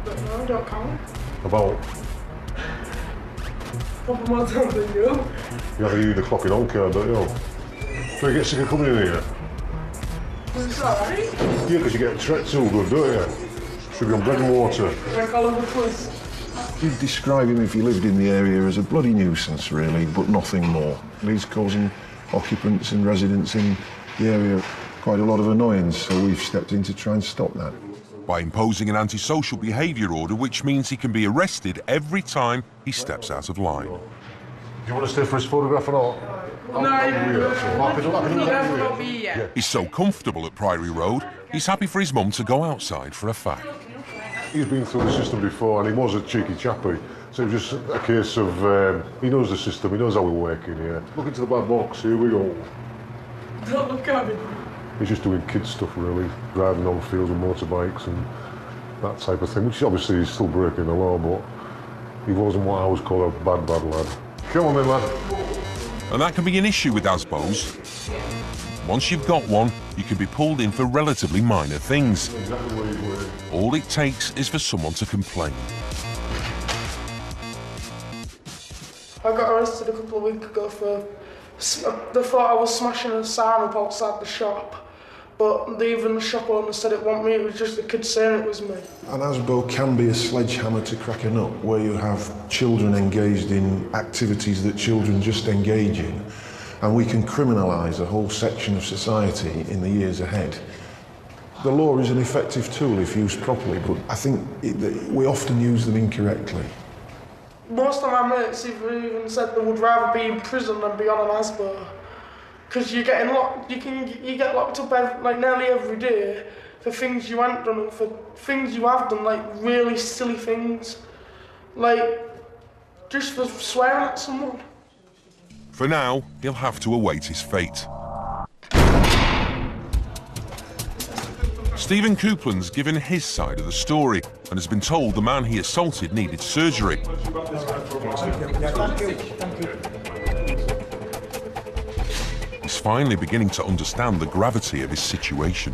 No, I don't count. About? Probably more times than you. You have to use the clocking on card, don't you? So you get sick of coming in here? Is that right? Yeah, because you get treated so good, don't you? Should be on bread and water. Like all over the place. You'd describe him if he lived in the area as a bloody nuisance, really, but nothing more. He's causing occupants and residents in the area quite a lot of annoyance, so we've stepped in to try and stop that. By imposing an antisocial behaviour order, which means he can be arrested every time he steps out of line. Do you want to stay for his photograph or not? He's so comfortable at Priory Road, he's happy for his mum to go outside for a fag. He's been through the system before and he was a cheeky chappy. So it was just a case of, he knows the system, he knows how we work in here. Look into the bad box, here we go. Don't look at me. He's just doing kids stuff really, driving on fields with motorbikes and that type of thing, which obviously is still breaking the law, but he wasn't what I would call a bad lad. Come on then, lad. And that can be an issue with ASBOs. Once you've got one, you can be pulled in for relatively minor things. All it takes is for someone to complain. I got arrested a couple of weeks ago for... They thought I was smashing a sign up outside the shop, but even the shop owner said it wasn't me, it was just the kid saying it was me. An ASBO can be a sledgehammer to crack a nut, where you have children engaged in activities that children just engage in, and we can criminalise a whole section of society in the years ahead. The law is an effective tool if used properly, but I think we often use them incorrectly. Most of my mates even said they would rather be in prison than be on an ASBO, because you're getting locked. You get locked up like nearly every day for things you haven't done and for things you have done, like really silly things, like just for swearing at someone. For now, he'll have to await his fate. Stephen Coupland's given his side of the story and has been told the man he assaulted needed surgery. He's finally beginning to understand the gravity of his situation.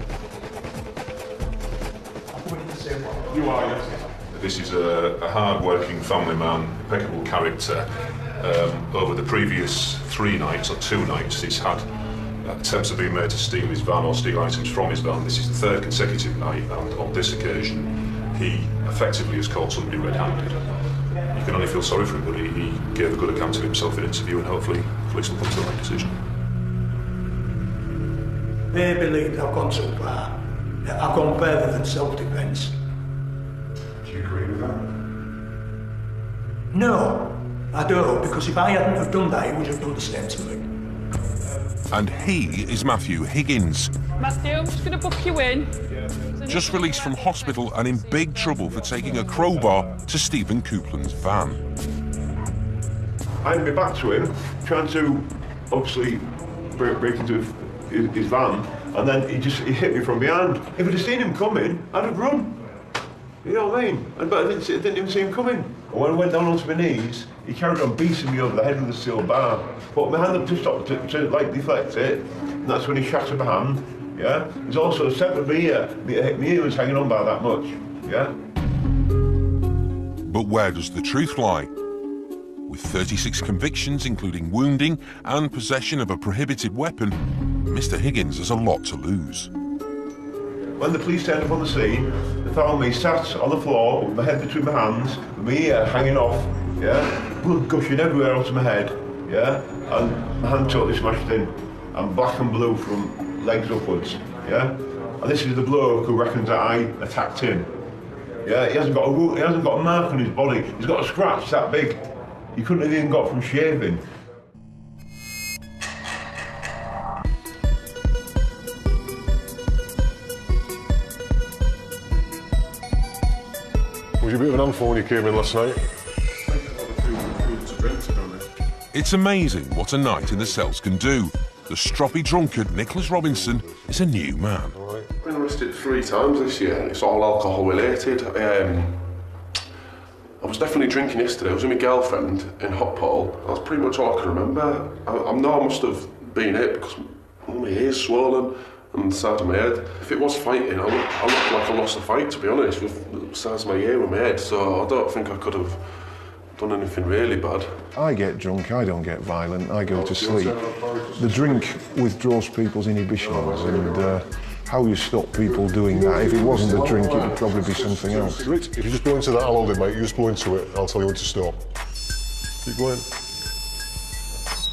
This is a hard-working family man, impeccable character. Over the previous 3 nights, or 2 nights, he's had attempts have been made to steal his van or steal items from his van. This is the 3rd consecutive night, and on this occasion, he effectively has caught somebody red-handed. You can only feel sorry for him, but he gave a good account of himself in an interview, and hopefully police will come to the right decision. They believe I've gone too far. I've gone further than self-defence. Do you agree with that? No, I don't, because if I hadn't have done that, he would have done the same to me. And he is Matthew Higgins. Matthew, I'm just going to book you in. Just released from hospital and in big trouble for taking a crowbar to Stephen Coupland's van. I had my back to him, trying to obviously break into his van, and then he hit me from behind. If I'd have seen him coming, I'd have run. You know what I mean? But I didn't even see him coming. And when I went down onto my knees, he carried on beating me over the head with a steel bar. Put my hand up to stop to like deflect it, and that's when he shattered my hand. Yeah. There's also a separate ear. My ear was hanging on by that much. Yeah. But where does the truth lie? With 36 convictions, including wounding and possession of a prohibited weapon, Mr. Higgins has a lot to lose. When the police turned up on the scene, they found me sat on the floor with my head between my hands, with my ear hanging off, yeah, blood gushing everywhere out of my head, yeah, and my hand totally smashed in. I'm black and blue from legs upwards, yeah. And this is the bloke who reckons that I attacked him. Yeah, he hasn't got a mark on his body. He's got a scratch that big. He couldn't have even got from shaving. Was you a bit of an handful when you came in last night? It's amazing what a night in the cells can do. The stroppy drunkard Nicholas Robinson is a new man. I've been arrested 3 times this year. It's all alcohol related. I was definitely drinking yesterday. I was with my girlfriend in Hotpole. That's pretty much all I can remember. I know I must have been it because my ear's swollen and the side of my head. If it was fighting, I look like I lost the fight, to be honest, with the size of my ear and my head. So I don't think I could have done anything really bad. I get drunk, I don't get violent, I go to sleep. The drink withdraws people's inhibitions and how you stop people doing that, if it wasn't the drink, it would probably be something else. If you just blow into that, I'll hold it, mate. You just blow into it, I'll tell you when to stop. Keep going.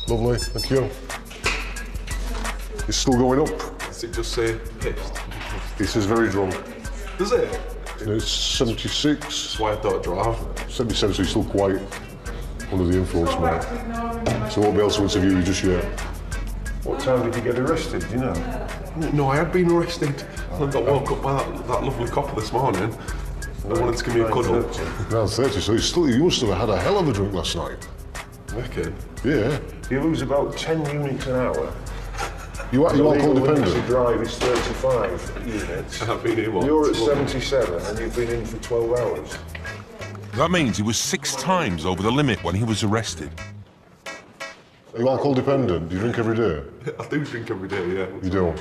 Lovely, thank you. It's still going up. Does it just say pissed? This is very drunk. Does it? It's 76. That's why I don't drive. 77, so you're still quite under the influence, mate. So I won't be able to interview you just yet. What time did you get arrested, do you know? No, I had been arrested. I got woke up by that lovely copper this morning. They wanted to give me a cuddle. 9:30, so you must have had a hell of a drink last night. Reckon? Yeah. You lose about 10 units an hour. You alcohol dependent? The drive is 35 units. I've been here, what? You're at 77 and you've been in for 12 hours. That means he was 6 times over the limit when he was arrested. Are you alcohol dependent? Do you drink every day? I do drink every day, yeah. You do?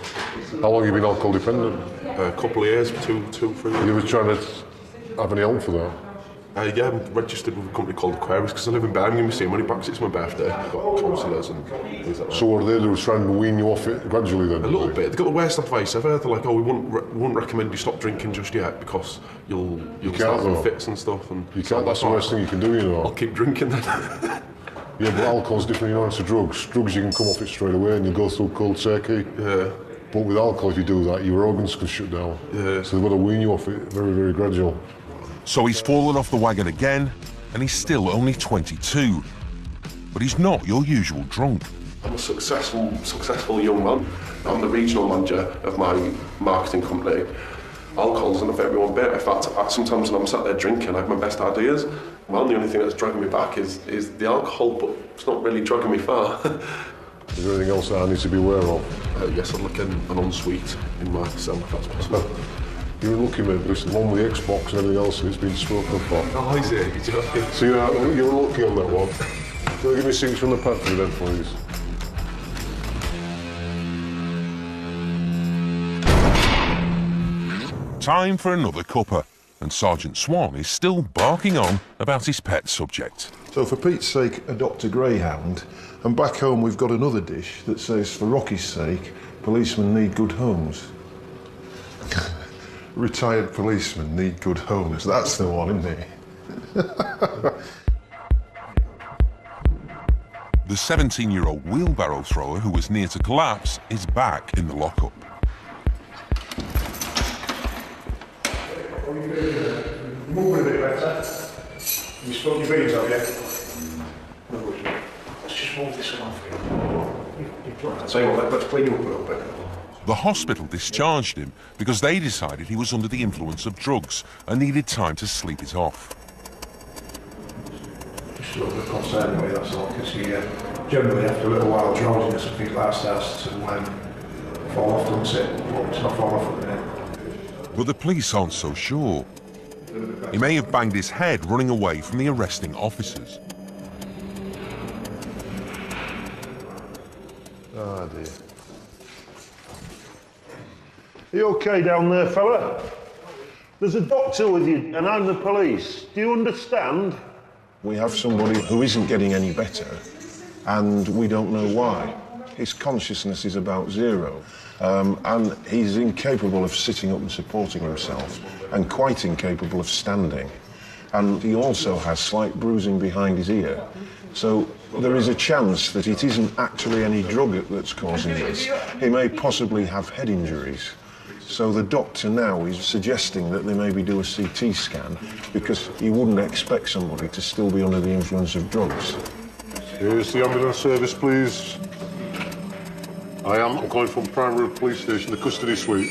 How long have you been alcohol dependent? A couple of years, 2, 3 years. Are you ever trying to have any help for that? Yeah, I'm registered with a company called Aquarius because I live in Birmingham, you see, money back, it's my birthday. I've got counsellors and things like that. So what do they do, try and wean you off it gradually then? A little bit. They've got the worst advice ever. They're like, oh, we wouldn't recommend you stop drinking just yet because you'll start having fits and stuff. And you can't, that's the worst thing you can do, you know. I'll keep drinking then. Yeah, but alcohol's different, you know, to drugs. Drugs, you can come off it straight away and you go through cold turkey. Yeah. But with alcohol, if you do that, your organs can shut down. Yeah. So they've got to wean you off it very, very gradual. So he's fallen off the wagon again, and he's still only 22. But he's not your usual drunk. I'm a successful young man. I'm the regional manager of my marketing company. Alcohol's an affect me one bit. In fact, sometimes when I'm sat there drinking, I have my best ideas. Well, the only thing that's dragging me back is the alcohol, but it's not really dragging me far. Is there anything else that I need to be aware of? Yes, I'd like an ensuite in my cell if that's possible. You're lucky, mate, because the one with the Xbox and everything else has been spoken for. Oh, is it? You're joking? So you're lucky on that one. So give me a signature on the pad for me then, please. Time for another cuppa, and Sergeant Swan is still barking on about his pet subject. So for Pete's sake, adopt a greyhound, and back home we've got another dish that says, for Rocky's sake, policemen need good homes. Retired policemen need good homes. That's the one, isn't it? The 17-year-old wheelbarrow thrower who was near to collapse is back in the lockup. Moving a bit better. You spoke your beans, have you? No, let's just move this one for you. I'll tell you what, let's clean you up a little bit. The hospital discharged him because they decided he was under the influence of drugs and needed time to sleep it off. Just a little bit concerned with me, that's all, because you generally after a little while drowsiness and things like that starts to fall off, doesn't it? Well, it's not fall off at the minute. But the police aren't so sure. He may have banged his head running away from the arresting officers. Oh dear. Are you okay down there, fella? There's a doctor with you and I'm the police. Do you understand? We have somebody who isn't getting any better and we don't know why. His consciousness is about zero and he's incapable of sitting up and supporting himself and quite incapable of standing. And he also has slight bruising behind his ear. So there is a chance that it isn't actually any drug that's causing this. He may possibly have head injuries. So the doctor now is suggesting that they maybe do a CT scan because he wouldn't expect somebody to still be under the influence of drugs. Here's the ambulance service, please. I'm calling from Primary Police Station, the custody suite.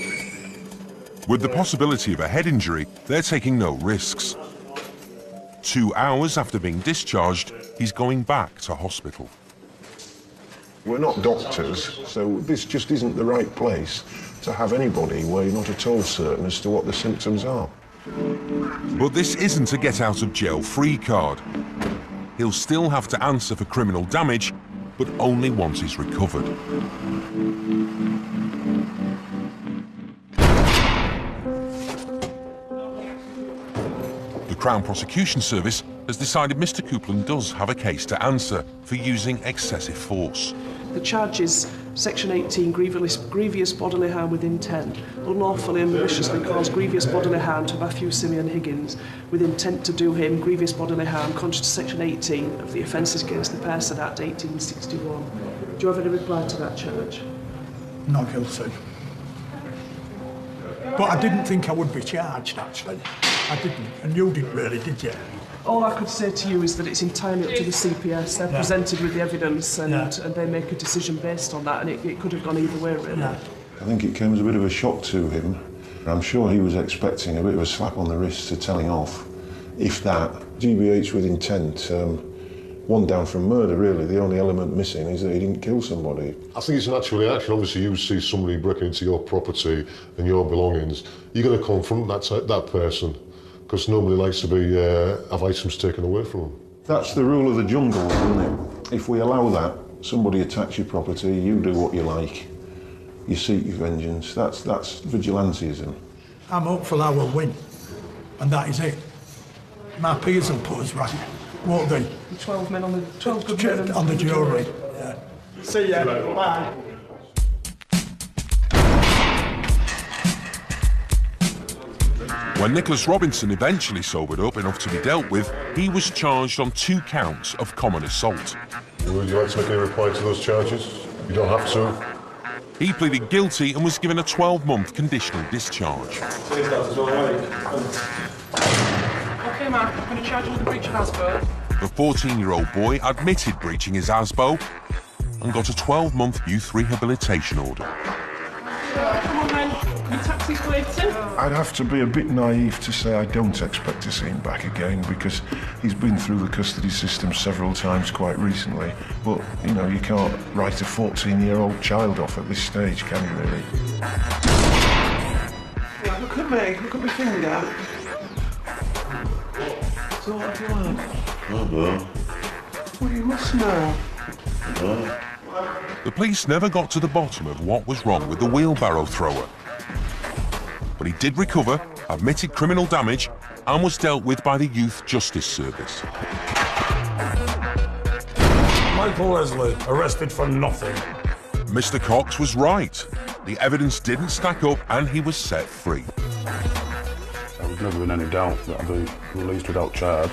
With the possibility of a head injury, they're taking no risks. 2 hours after being discharged, he's going back to hospital. We're not doctors, so this just isn't the right place to have anybody where you're not at all certain as to what the symptoms are. But this isn't a get-out-of-jail-free card. He'll still have to answer for criminal damage, but only once he's recovered. The Crown Prosecution Service has decided Mr. Coupland does have a case to answer for using excessive force. The charge is Section 18, grievous bodily harm with intent, unlawfully and maliciously cause grievous bodily harm to Matthew Simeon Higgins, with intent to do him grievous bodily harm, contrary to Section 18 of the Offences Against the Person Act 1861. Do you have any reply to that charge? Not guilty. But I didn't think I would be charged, actually. I didn't. And you didn't really, did you? All I could say to you is that it's entirely up to the CPS. They're presented with the evidence and they make a decision based on that, and it could have gone either way, really. I think it came as a bit of a shock to him. I'm sure he was expecting a bit of a slap on the wrist to telling off, if that. GBH with intent, one down from murder, really. The only element missing is that he didn't kill somebody. I think it's naturally action. Obviously, you see somebody breaking into your property and your belongings, you're going to confront that person, because nobody likes to be have items taken away from them. That's the rule of the jungle, isn't it? If we allow that, somebody attacks your property, you do what you like. You seek your vengeance. That's vigilantism. I'm hopeful I will win, and that is it. My peers will put us right, won't they? 12 men on the 12 good men on the jury. Yeah. See ya. Bye. When Nicholas Robinson eventually sobered up enough to be dealt with, he was charged on 2 counts of common assault. Would you like to make any reply to those charges? You don't have to. He pleaded guilty and was given a 12-month conditional discharge. Okay, Mark, I'm going to charge you with the breach of ASBO. The 14-year-old boy admitted breaching his ASBO and got a 12-month youth rehabilitation order. Come on then, your taxi's waiting. I'd have to be a bit naive to say I don't expect to see him back again, because he's been through the custody system several times quite recently. But, you know, you can't write a 14-year-old child off at this stage, can you, really? Yeah, look at me, look at my finger. So what do you want? Oh, no. Well, you must know. No. The police never got to the bottom of what was wrong with the wheelbarrow thrower. But he did recover, admitted criminal damage, and was dealt with by the Youth Justice Service. Michael Leslie, arrested for nothing. Mr. Cox was right. The evidence didn't stack up and he was set free. There's never been any doubt that I'll be released without charge.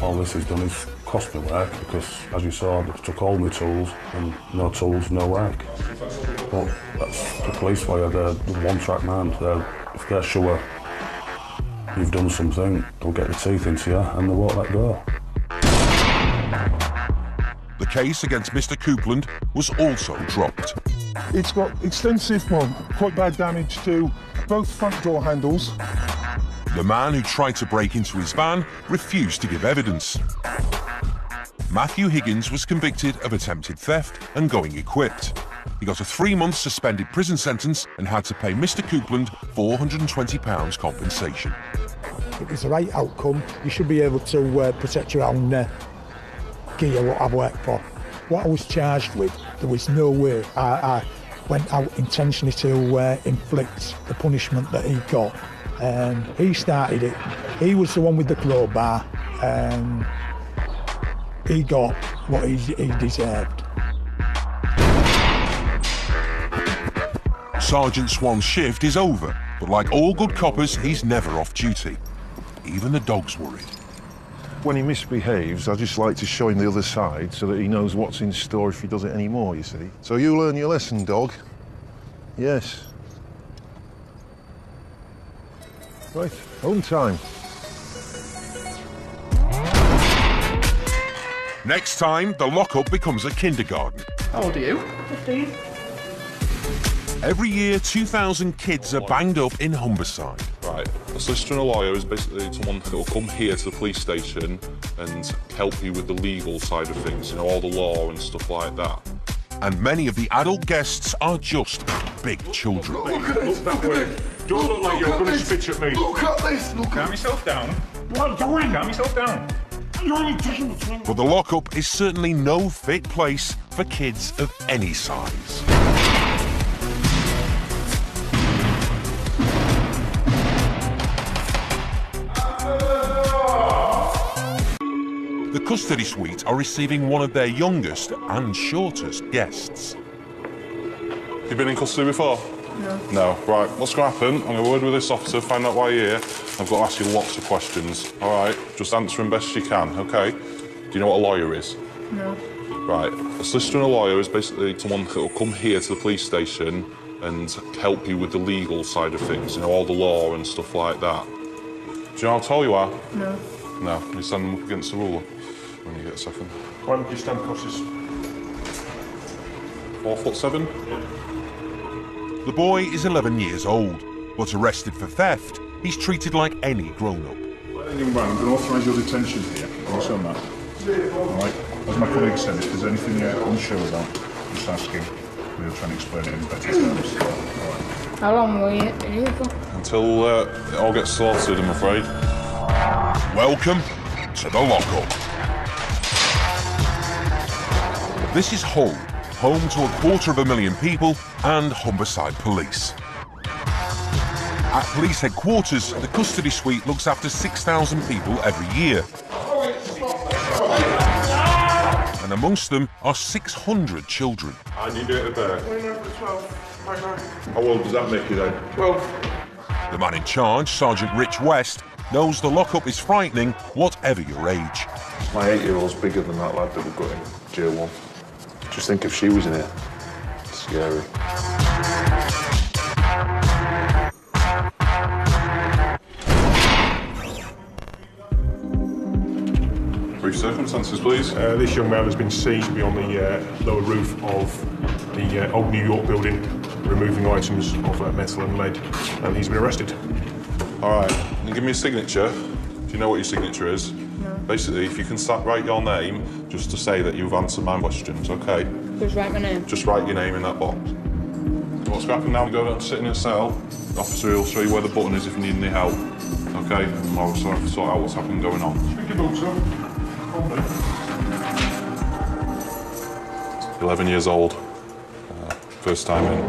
All this has done is cost me work, because, as you saw, they took all my tools, and no tools, no work. But that's the police for you. They're the one-track man. If they're sure you've done something, they'll get their teeth into you and they won't let go. The case against Mr. Coupland was also dropped. It's got extensive, well, quite bad damage to both front door handles. The man who tried to break into his van refused to give evidence. Matthew Higgins was convicted of attempted theft and going equipped. He got a 3-month suspended prison sentence and had to pay Mr. Coupland £420 compensation. It was the right outcome. You should be able to protect your own gear, what I've worked for. What I was charged with, there was no way I went out intentionally to inflict the punishment that he got. He started it. He was the one with the crowbar. He got what he deserved. Sergeant Swan's shift is over, but like all good coppers, he's never off duty. Even the dog's worried. When he misbehaves, I just like to show him the other side so that he knows what's in store if he does it anymore, you see. So you learn your lesson, dog. Yes. Right, home time. Next time, the lockup becomes a kindergarten. How old are you? 15. Every year, 2,000 kids are banged up in Humberside. Right, a solicitor and a lawyer is basically someone that will come here to the police station and help you with the legal side of things, you know, all the law and stuff like that. And many of the adult guests are just big children. Look that way. Don't look like you're going to spit at me. Look at this. Look Calm yourself down. What are you doing? Calm yourself down. But the lockup is certainly no fit place for kids of any size. The custody suite are receiving one of their youngest and shortest guests. You been in custody before? No. No. Right, what's going to happen? I'm going to word with this officer, find out why you're here. I've got to ask you lots of questions. All right? Just answer them best you can, OK? Do you know what a lawyer is? No. Right. A solicitor and a lawyer is basically someone that will come here to the police station and help you with the legal side of things, you know, all the law and stuff like that. Do you know how tall you are? No. No. You stand them up against the ruler when you get a second. Why don't you stand across this? 4'7"? The boy is 11 years old, but arrested for theft, he's treated like any grown-up. Young man, I'm going to authorise your detention here. Understand that? All right. As my colleague said, if there's anything you're unsure about, just ask him. We'll try and explain it in better terms. All right. How long were you here for? Until it all gets sorted, I'm afraid. Welcome to the lockup. This is Hull, home to 250,000 people and Humberside Police. At police headquarters, the custody suite looks after 6,000 people every year. And amongst them are 600 children. And you do it at birth. 12. How old does that make you then? 12. The man in charge, Sergeant Rich West, knows the lockup is frightening, whatever your age. My 8-year-old's bigger than that lad that we've got in jail 1. Just think if she was in here. It's scary. Brief circumstances, please. This young man has been seen to be on the lower roof of the old New York building, removing items of metal and lead, and he's been arrested. All right, can you give me a signature? Do you know what your signature is? No. Basically, if you can write your name, just to say that you've answered my questions, OK? Just write my name. Just write your name in that box. What's happening now? Go and sit in a cell. The officer will show you where the button is if you need any help. OK? I'll sort out what's happening going on. 11 years old. First time in.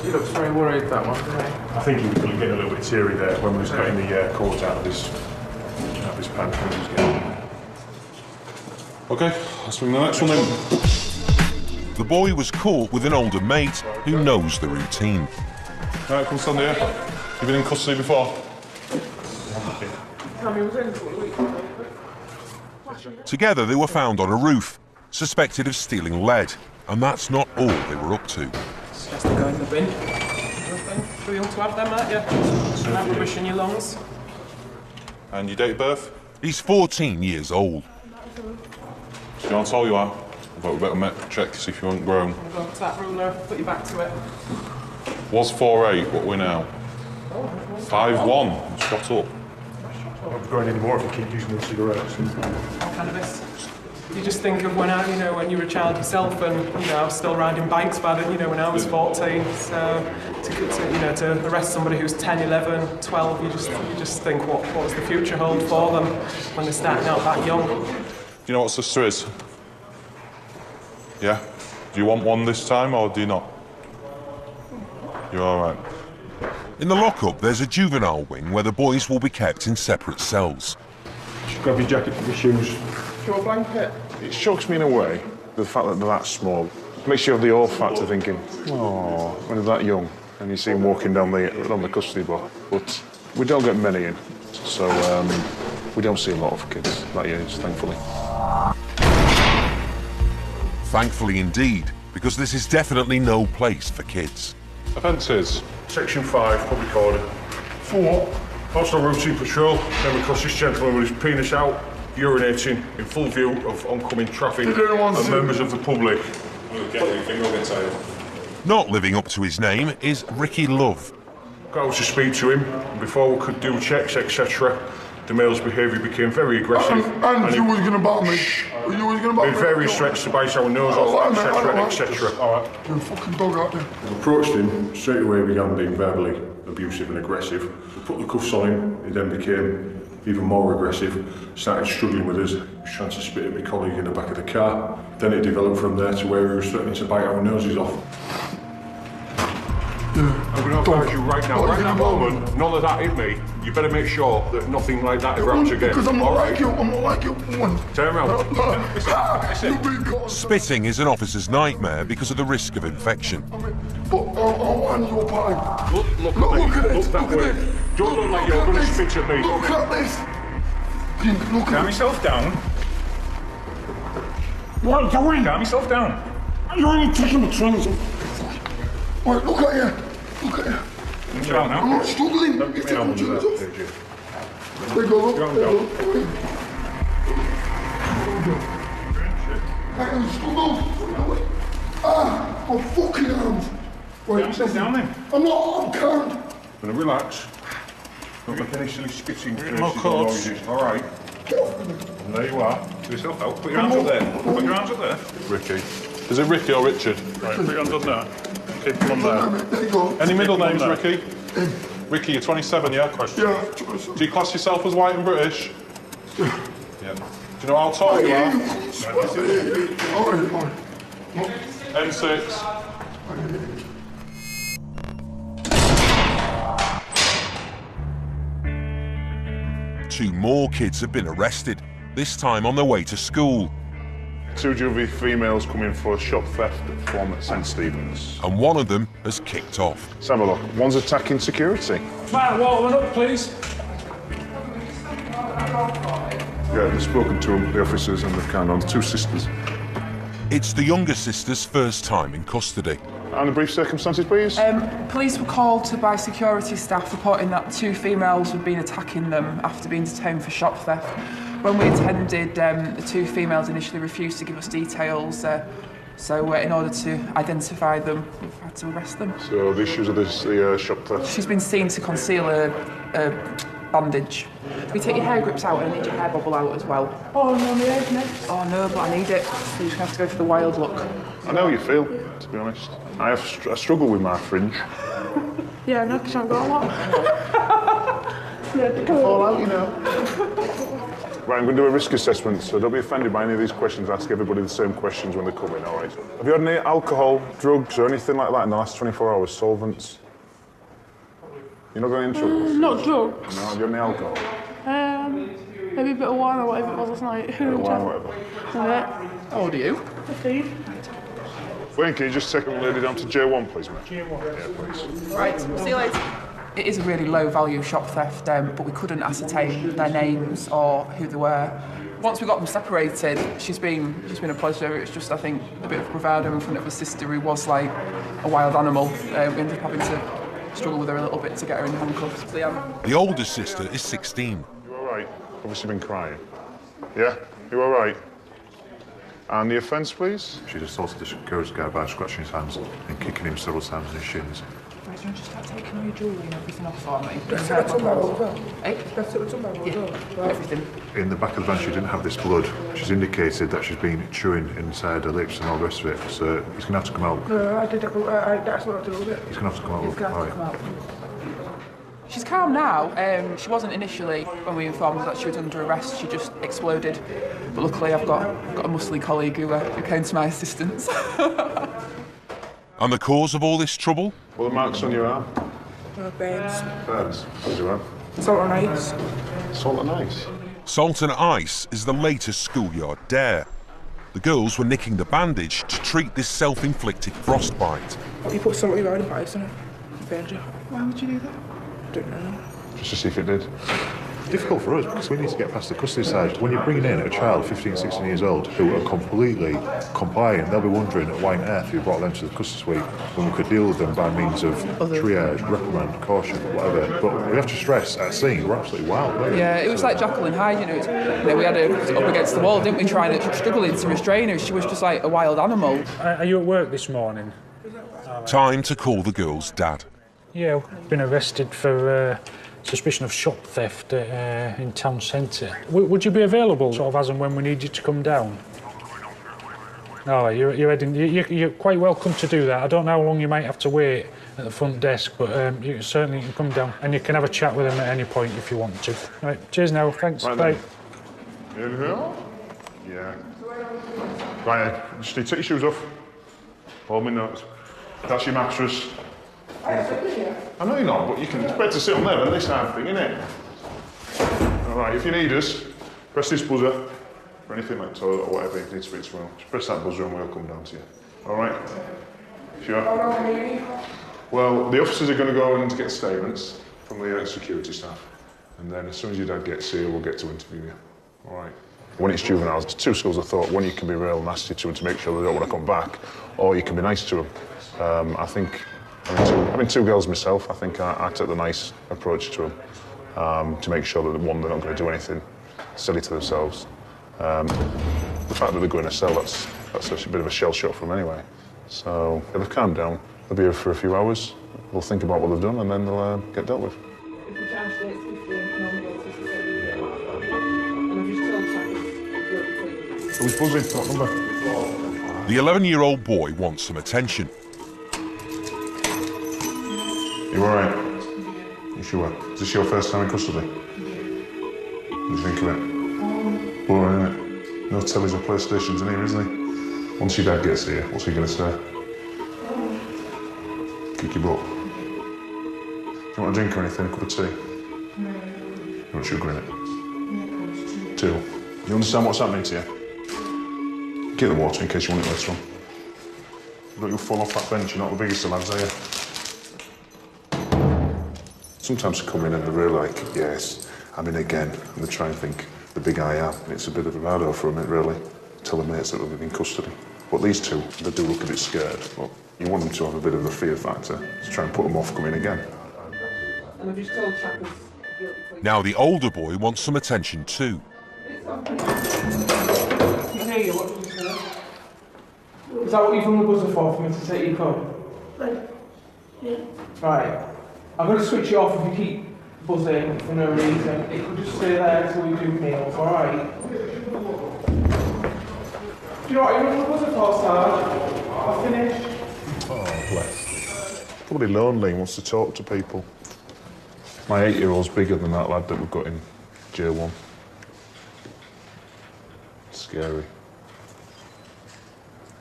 He looks very worried, that one, doesn't he? I think he was getting a little bit teary there when we was getting the cord out of his pants when he was getting. OK, let's bring the next one in. The boy was caught with an older mate who knows the routine. All right, come stand here. You've been in custody before? Tommy was in for a week. Together they were found on a roof, suspected of stealing lead, and that's not all they were up to. It's just to go in the bin. Too young to have them, aren't you? Have rubbish in your lungs. And your date of birth? He's 14 years old. Do you know how tall you are? But we better check see if you weren't grown. Go to that ruler, put your back to it. Was 4'8", what are we now? 5'1", shot up. I won't be growing any more if you keep using the cigarettes. Cannabis. You just think of when when you were a child yourself, and I was still riding bikes by the, when I was 14. So to arrest somebody who's 10, 11, 12, you just think what does the future hold for them when they're starting out that young. Do you know what sister is? Yeah? Do you want one this time, or do you not? You're all right. In the lockup, there's a juvenile wing where the boys will be kept in separate cells. Just grab your jacket and your shoes. Do you want a blanket? It shocks me in a way, the fact that they're that small. Makes you have the awe factor thinking, oh, when they're that young, and you see them walking down the custody block. But we don't get many in, so we don't see a lot of kids that age, thankfully. Thankfully indeed, because this is definitely no place for kids. Offences? Section 5, public order. For what? Hostile routine patrol. Came across this gentleman with his penis out, urinating in full view of oncoming traffic and members of the public. Not living up to his name is Ricky Love. Got out to speak to him, and before we could do checks, etc., the male's behaviour became very aggressive. And you was going to bat me. You was going to bat me. Made various threats to bite our nose off, etc., etc. All right. You're a fucking dog out there. We approached him, straight away began being verbally abusive and aggressive. We put the cuffs on him, he then became even more aggressive, started struggling with us. He was trying to spit at my colleague in the back of the car. Then it developed from there to where he was threatening to bite our noses off. I'm going to advise you right now, right that moment, none of that hit me. You better make sure that nothing like that ever happens again. Because I'm not like you, I'm not like you. Turn around. Listen. Spitting is an officer's nightmare because of the risk of infection. But I want your pie. Look at it. Look that way. Don't look like you're going to spit at me. Look at this. Look at Calm yourself down. What are you doing? Calm yourself down. You're only taking the trains. Right, look at you. Look at you. I'm not struggling. Don't give me an arm under that, did you? There you go, look. Go on, There you go. go. I can struggle. Ah, I'm fucking arms. Right, sit down then. I'm not, I can't. Gonna relax. Don't make any silly spitting More faces or cuts. noises. All right. And there you are. Put yourself out. Put your hands up there. Put your hands up there. Ricky. Is it Ricky or Richard? Right, put your hands up there. Keep them on there. There you go. Any middle Keep them names, on Ricky? Ricky, you're 27, yeah? Yeah, Do you class yourself as white and British? Yeah. Do you know how tall you are? All right. N6. Two more kids have been arrested, this time on their way to school. Two juvie females come in for shop theft from St Stephen's. And one of them has kicked off. Let's have a look. One's attacking security. Matt, one up, please. Yeah, they've spoken to them, the officers, and they've kind of two sisters. It's the younger sister's first time in custody. And the brief circumstances, please? Police were called to by security staff reporting that two females had been attacking them after being detained for shop theft. When we attended, the two females initially refused to give us details, so in order to identify them, we've had to arrest them. So the issues of the shop theft? She's been seen to conceal a bandage. Can you take your hair grips out and I need your hair bubble out as well? Oh, no, my hair's next. Oh, no, but I need it. So you're just going to have to go for the wild look. I know how you feel, to be honest. I struggle with my fringe. Yeah, no, because I've got a lot. Yeah, fall out, you know. Right, I'm going to do a risk assessment, so don't be offended by any of these questions. Ask everybody the same questions when they come in, all right? Have you had any alcohol, drugs, or anything like that in the last 24 hours? Solvents? You're not going into trouble? Not drugs. No, have you had any alcohol? Maybe a bit of wine or whatever it was last night. Bit of wine, whatever. How old are you? 15. Wayne, can you just take the lady down to J1, please, mate? J1. Yeah, please. Right, see you later. It is a really low-value shop theft, but we couldn't ascertain their names or who they were. Once we got them separated, she's been a pleasure. It's just, I think, a bit of bravado in front of her sister who was like a wild animal. We ended up having to struggle with her a little bit to get her in handcuffs. So, yeah. The older sister is 16. You all right? Obviously been crying. Yeah? You all right? And the offence, please? She'd assaulted the security guard by scratching his hands and kicking him several times in his shins. Sorry, do you want to start taking all your jewellery and everything off for me? That's it, tomorrow, Everything. In the back of the van, she didn't have this blood. She's indicated that she's been chewing inside her lips and all the rest of it. So he's going to have to come out. No, I did that. That's what I do with it. He's going to have to come out. He's going to have to come out. She's calm now. She wasn't initially when we informed her that she was under arrest. She just exploded. But luckily, I've got a muscly colleague who came to my assistance. And the cause of all this trouble? What are the marks on your arm? Burns. Burns. How's your arm? Salt and ice. Salt and ice. Salt and ice is the latest schoolyard dare. The girls were nicking the bandage to treat this self-inflicted frostbite. You put salt in the ice on it. Burns you. Why would you do that? Don't know. Just to see if it did. Difficult for us because we need to get past the custody side. When you're bringing in a child 15, 16 years old who are completely compliant, they'll be wondering why on earth you brought them to the custody suite when we could deal with them by means of triage, reprimand, caution, whatever. But we have to stress at scene, we're absolutely wild. Yeah, it was like Jekyll and Hyde, we had her up against the wall, didn't we, struggling to restrain her. She was just like a wild animal. Are you at work this morning? Time to call the girl's dad. Yeah, I've been arrested for suspicion of shop theft in town centre. Would you be available, sort of as and when we need you to come down? No, you're heading. You're quite welcome to do that. I don't know how long you might have to wait at the front desk, but you certainly can come down and you can have a chat with them at any point if you want to. Right, cheers now. Thanks. Right, bye. Inhale. Yeah. Right, just need to take your shoes off. Hold me notes. That's your mattress. I know you're not, but you can. It's better to sit on there than this half thing, isn't it? All right, if you need us, press this buzzer for anything like toilet or whatever you need to reach from. Just press that buzzer and we'll come down to you. All right? Sure? Well, the officers are going to go and get statements from the security staff, and then as soon as your dad gets here, we'll get to interview you. All right? When it's juveniles, there's two schools of thought. One, you can be real nasty to them to make sure they don't want to come back, or you can be nice to them. I think. Having two girls myself, I think I take the nice approach to them to make sure that, one, they're not going to do anything silly to themselves. The fact that they're going to cell, that's a bit of a shell shock for them anyway. So if they've calmed down, they'll be here for a few hours, they'll think about what they've done and then they'll get dealt with. Who's buzzing? What number? The 11-year-old boy wants some attention. You all right? You sure? Is this your first time in custody? What do you think of it? Boring, isn't it? No tellies or PlayStations in here, isn't he? Once your dad gets here, what's he going to say? Kick your butt. Do you want a drink or anything? A cup of tea? You want sugar in it? Two. You understand what's happening to you? Get the water in case you want it later on. Don't you fall off that bench, you're not the biggest of lads, are you? Sometimes they come in and they're really like, yes, I'm in again. And they try and think the big I am. And it's a bit of a rado for them, really. Tell the mates that they'll be in custody. But these two, they do look a bit scared. But you want them to have a bit of a fear factor to try and put them off coming again. Now the older boy wants some attention too. Is that what you've rung the buzzer for me to take your code? Yeah. Right. I'm going to switch it off if you keep buzzing for no reason. It could just stay there until we do meals, alright? Do you know what you're rung the buzzer for, Sarge? I've finished. Oh, bless. Probably lonely, wants to talk to people. My 8-year-old's bigger than that lad that we've got in J1. Scary.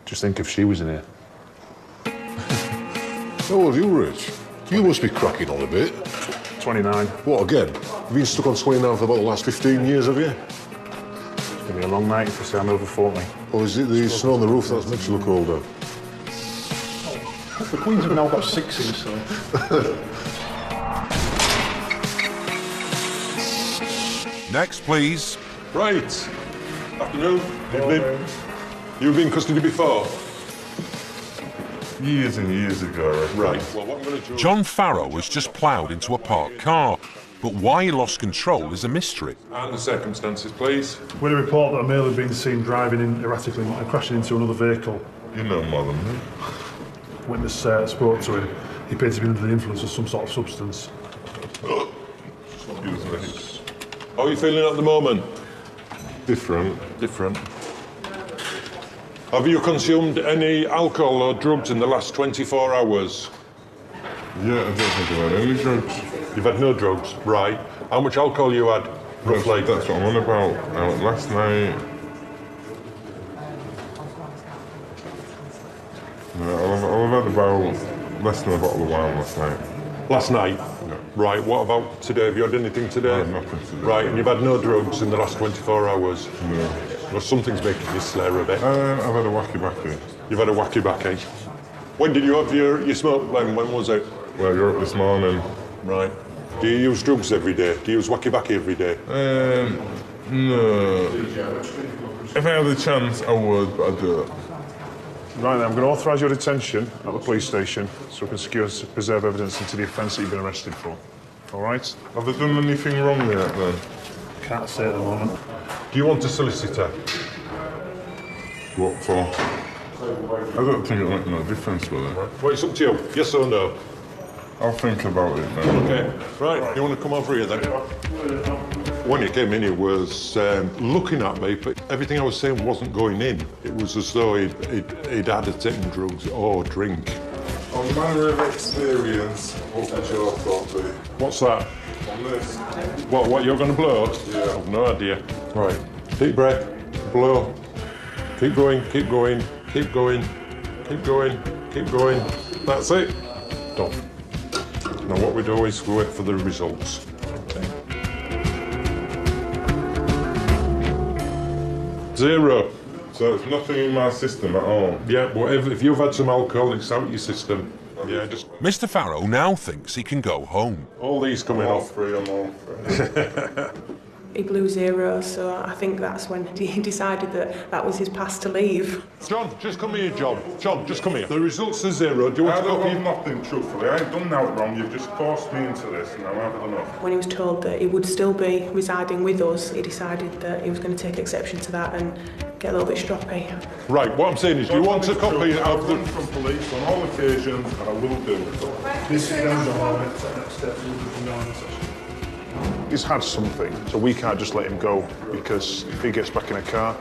Just think if she was in here. How old are you, Rich? You must be cracking on a bit. 29. What, again? You've been stuck on 29 for about the last 15 years, have you? It's going to be a long night if I say I'm over 40. Or is it the snow on the roof that makes you look older? The Queens have now got 6s, so... Next, please. Right. Afternoon. Evening. You've been in custody before? Years and years ago. Right. Well, what I'm going to do... John Farrow has just ploughed into a parked car, but why he lost control is a mystery. And the circumstances, please. We had a report that a male had been seen driving in erratically and crashing into another vehicle. You know more than me. Witness spoke to him. He appeared to be under the influence of some sort of substance. How are you feeling at the moment? Different. Different. Have you consumed any alcohol or drugs in the last 24 hours? Yeah, I don't think I've had any drugs. You've had no drugs? Right. How much alcohol you had, roughly? That's what I'm on about. Last night... I've had about less than a bottle of wine last night. Last night? Yeah. Right, what about today? Have you had anything today? I've had nothing today. Right, and you've had no drugs in the last 24 hours? No. Well, something's making you slur a bit. I've had a wacky-backy. You've had a wacky-backy? When did you have your smoke blend? When was it? Well, you're up this morning. Right. Do you use drugs every day? Do you use wacky-backy every day? No. If I had the chance, I would, but I don't. Right then, I'm going to authorise your detention at the police station so we can secure and preserve evidence into the offence that you've been arrested for. All right? Have they done anything wrong yet, then? Can't say at the moment. Do you want a solicitor? What for? I don't think it'll make no difference, will it? Well, it's up to you. Yes or no? I'll think about it now. Okay. Right, you want to come over here then? When he came in, he was looking at me, but everything I was saying wasn't going in. It was as though he'd either taken drugs or drink. On manner of experience, what would your thought be? What's that? On this? What you're going to blow? Yeah. I've no idea. Right. Deep breath. Blow. Keep going, keep going, keep going, keep going, keep going. That's it. Done. Now what we do is we wait for the results. Zero. So it's nothing in my system at all? Yeah, whatever. If you've had some alcohol, it's out your system. Yeah, just... Mr. Farrow now thinks he can go home. All these coming off. I'm all free. He blew zero, so I think that's when he decided that that was his pass to leave. John, just come here, John. John, just come here. The results are zero. Do you want to go? I've nothing, truthfully. I ain't done nothing wrong. You've just forced me into this, and I've had enough. When he was told that he would still be residing with us, he decided that he was going to take exception to that and get a little bit stroppy. Right, what I'm saying is, do you want a copy I've of the... run from police on all occasions, and I will do. This is He's had something, so we can't just let him go, because if he gets back in a car,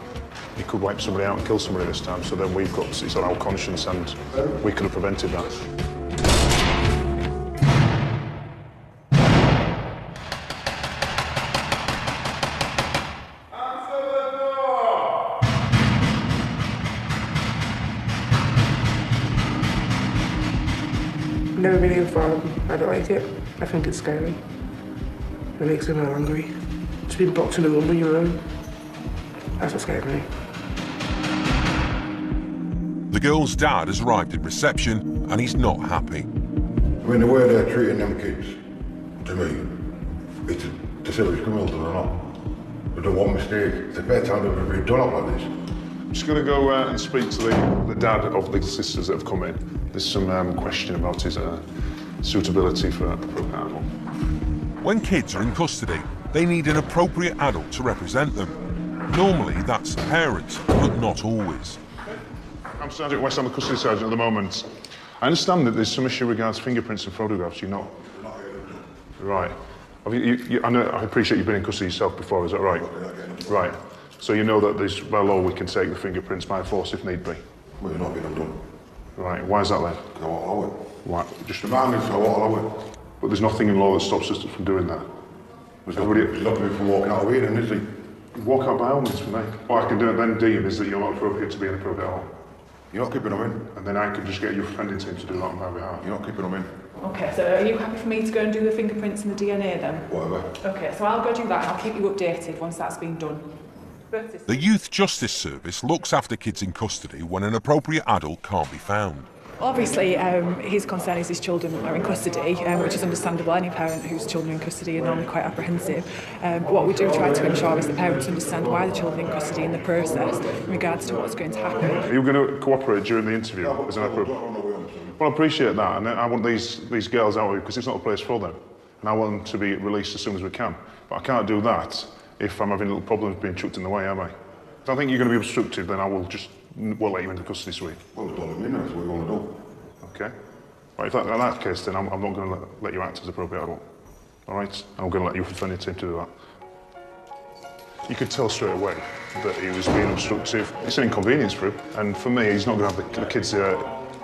he could wipe somebody out and kill somebody this time, so then we've got, it's on our conscience, and we could have prevented that. I've never been here before. I don't like it. I think it's scary. It makes me real angry. Just being boxed in a room on your own. That's what scared me. The girl's dad has arrived at reception and he's not happy. I mean, the way they're treating them kids, to me, it's a serious criminal, do they not? They do one mistake. It's a fair time to be done up like this. I'm just going to go and speak to the dad of the sisters that have come in. There's some question about his suitability for a panel. When kids are in custody, they need an appropriate adult to represent them. Normally, that's the parents, but not always. I'm Sergeant West, I'm the custody sergeant at the moment. I understand that there's some issue regards fingerprints and photographs. You're not? Right. I appreciate you've been in custody yourself before, is that right? Right. So you know that there's, by law, we can take the fingerprints by force if need be? Well, you're not being undone. Right. Why is that then? I won't allow it. Why? Just the man is, I won't allow it. But there's nothing in law that stops us from doing that. There's nothing from walking out of here, then, is he? Walk out by all means for me. What I can do then deem is that you're not appropriate to be an appropriate adult. You're not keeping them in. And then I can just get your offending team to do that on my behalf. You're not keeping them in. Okay, so are you happy for me to go and do the fingerprints and the DNA then? Whatever. Okay, so I'll go do that and I'll keep you updated once that's been done. The Youth Justice Service looks after kids in custody when an appropriate adult can't be found. Obviously, his concern is his children are in custody, which is understandable. Any parent whose children are in custody are normally quite apprehensive. What we do try to ensure is the parents understand why the children are in custody in the process in regards to what's going to happen. Are you going to cooperate during the interview? As an well, I appreciate that, and I want these girls out because it's not a place for them, and I want them to be released as soon as we can. But I can't do that if I'm having little problems being chucked in the way, am I? If I think you're going to be obstructive, then I will just we'll let you into custody suite. Well, don't let me know, that's what you want to do. Okay. Right, if that's the case, then I'm not going to let you act as appropriate adult. All right? I'm going to let you defend your team to do that. You could tell straight away that he was being obstructive. It's an inconvenience for him, and for me, he's not going to have the kids'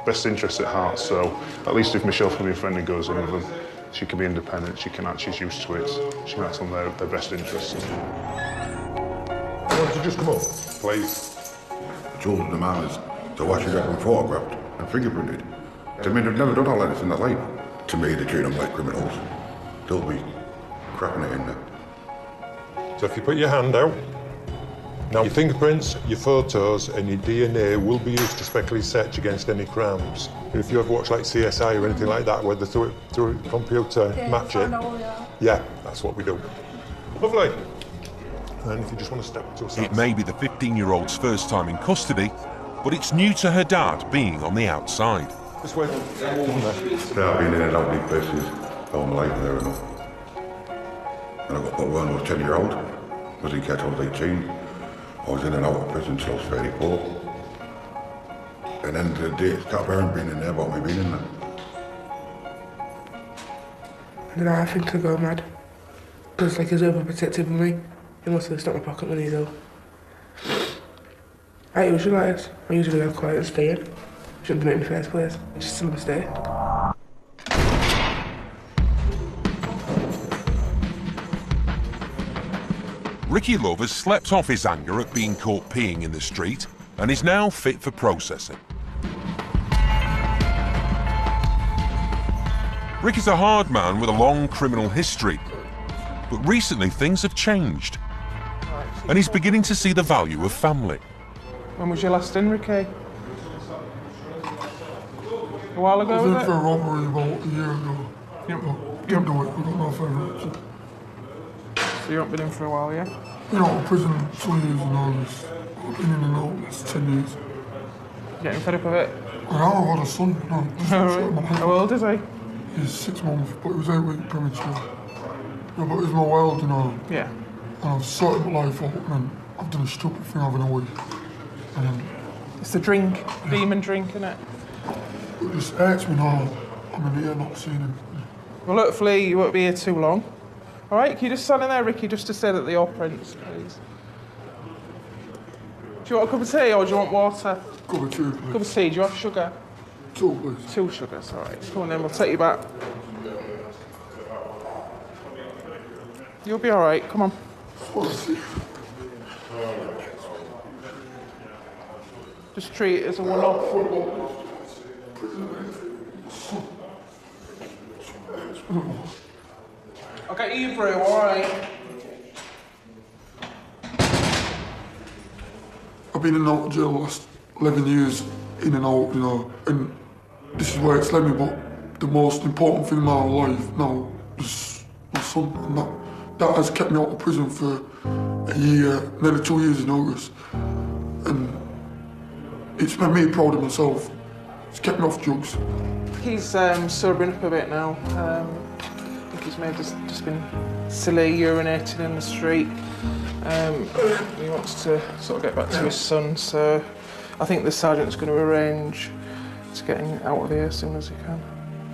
best interests at heart. So at least if Michelle from your friend goes in with them, she can be independent. She can act. She's used to it. She can act on their best interests. Why don't you just come up, please? I told the manners to watch you get them photographed and fingerprinted. To me, they've never done all that in their life. To me, they treat them like criminals. They'll be crapping it in there. So if you put your hand out, now your fingerprints, your photos and your DNA will be used to speculatively search against any crimes. If you ever watch like CSI or anything like that, where they through a computer, match it, yeah, that's what we do. Lovely. And if you just want to step to us. It may be the 15-year-old's first time in custody, but it's new to her dad being on the outside. This way. Yeah, I've been in and out of big places all my life there enough. And I got put one was 10-year-old. Was in catch, I was 18. I was in and out of prison till I was 34. And then the day it's got parent being in there about me being in there. And then I think to go mad. Because like he's overprotective of me. He must have stopped my pocket money though. I usually like this. I usually go quiet and stay in. Shouldn't have done it in the first place. It's just a mistake. Ricky Love has slept off his anger at being caught peeing in the street and is now fit for processing. Ricky's a hard man with a long criminal history, but recently things have changed and he's beginning to see the value of family. When was your last in, Ricky? A while ago, I was was in it? for a robbery about a year ago. Didn't do it, we got no further. So you haven't been in for a while, yeah? Been out of prison 2 years and all this. I've been in and out, it's 10 years. Getting fed up of it? I now have had a son, no. How old is he? He's 6 months, but he was 8 weeks premature. Yeah, but he's my world, you know. Yeah. And I've sorted my life out, and then I've done a stupid thing having a week. And then... It's the drink, demon drink, innit? It just hurts me now. I'm in here not seeing him. Well, hopefully you won't be here too long. All right, can you just stand in there, Ricky, just to say that you're Prince, please? Do you want a cup of tea or do you want water? Cup of tea, please. Cup of tea, do you have sugar? 2, please. 2 sugars, all right. Come on then, we'll take you back. You'll be all right, come on. Just treat it as a one-off. I'll get you through, all right? I've been in and out of jail the last 11 years, in and out, you know, and this is where it's led me, but the most important thing in my life now is my son, and that has kept me out of prison for a year, nearly 2 years in August, and it's made me proud of myself. It's kept me off drugs. He's sobering up a bit now. I think he's maybe just been silly, urinating in the street. He wants to sort of get back to his son, so I think the sergeant's going to arrange to get him out of here as soon as he can.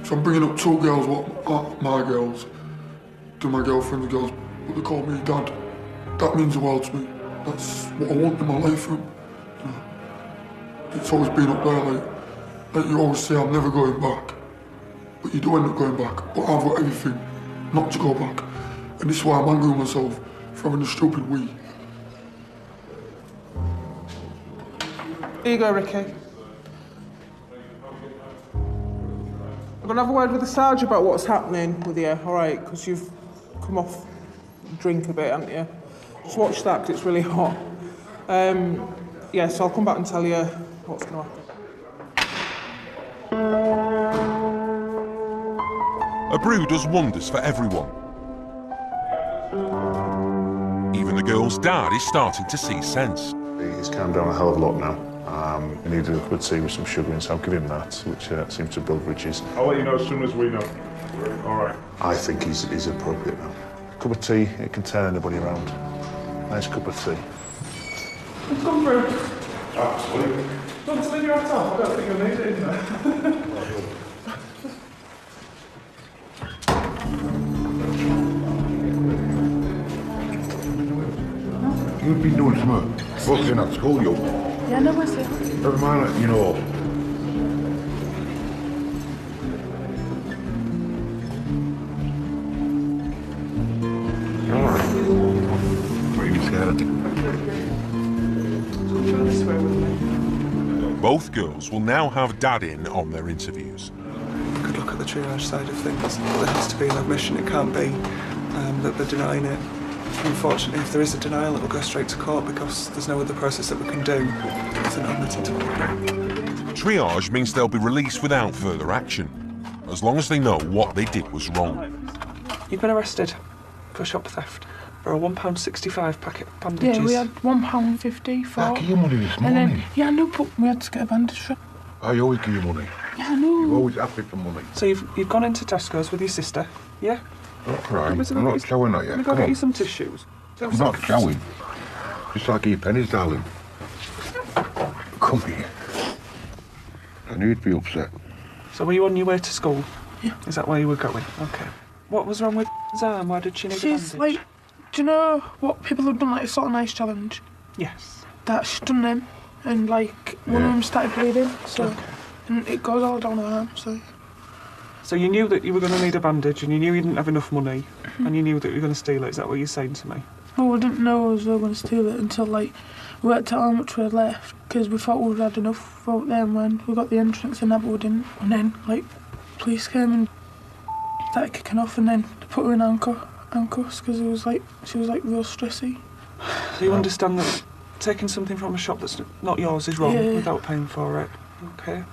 So I'm bringing up 2 girls, what aren't my girls, to my girlfriend's girls, but they call me Dad. That means the world to me. That's what I want in my life from him. You know, it's always been up there, like you always say, I'm never going back. But you do end up going back. But I've got everything not to go back. And this is why I'm angry with myself for having a stupid wee. Here you go, Ricky. I'm going to have a word with the sergeant about what's happening with you, all right? Because you've come off drink a bit, haven't you? Just watch that, because it's really hot. Yeah, so I'll come back and tell you what's going to happen. A brew does wonders for everyone. Even the girl's dad is starting to see sense. He's calmed down a hell of a lot now. He needed a cup of tea with some sugar in, so I'll give him that, which seems to build bridges. I'll let you know as soon as we know. All right. I think he's appropriate now. Cup of tea, it can turn anybody around. Nice cup of tea. Let's come through. Absolutely. Do you want to leave your hat off? I don't think you'll need it, is there? You've been doing something. Busting at school, you. Yeah, no, I see. Never mind, you know. Both girls will now have Dad in on their interviews. Could look at the triage side of things. There has to be an admission. It can't be that they're denying it. Unfortunately, if there is a denial, it'll go straight to court because there's no other process that we can do if they're not admitted to court. Triage means they'll be released without further action, as long as they know what they did was wrong. You've been arrested for shop theft for a £1.65 packet of bandages. Yeah, we had £1.50 for... I gave you money this morning. And then, yeah, I know, but we had to get a bandage for... I always give you money. Yeah, I know. You always ask me for money. So you've gone into Tesco's with your sister, yeah? Don't cry. I'm not showing that yet. We've got to get you some tissues. I'm not showing. Just like your pennies, darling. Come here. I knew you'd be upset. So were you on your way to school? Yeah. Is that where you were going? Okay. What was wrong with his arm? Why did she need a She's bandage? like, do you know what people have done, like a sort of nice challenge? Yes. That she's done them, and like one of them started bleeding, so and it goes all down her arm. So you knew that you were going to need a bandage, and you knew you didn't have enough money, and you knew that you were going to steal it. Is that what you're saying to me? Oh, I didn't know I was going to steal it until like we worked out how much we had left because we thought we'd had enough out there, and when we got the entrance and that, but we didn't. And then like police came and started kicking off, and then they put her in handcuffs because she was like real stressy. So you understand that taking something from a shop that's not yours is wrong without paying for it, okay?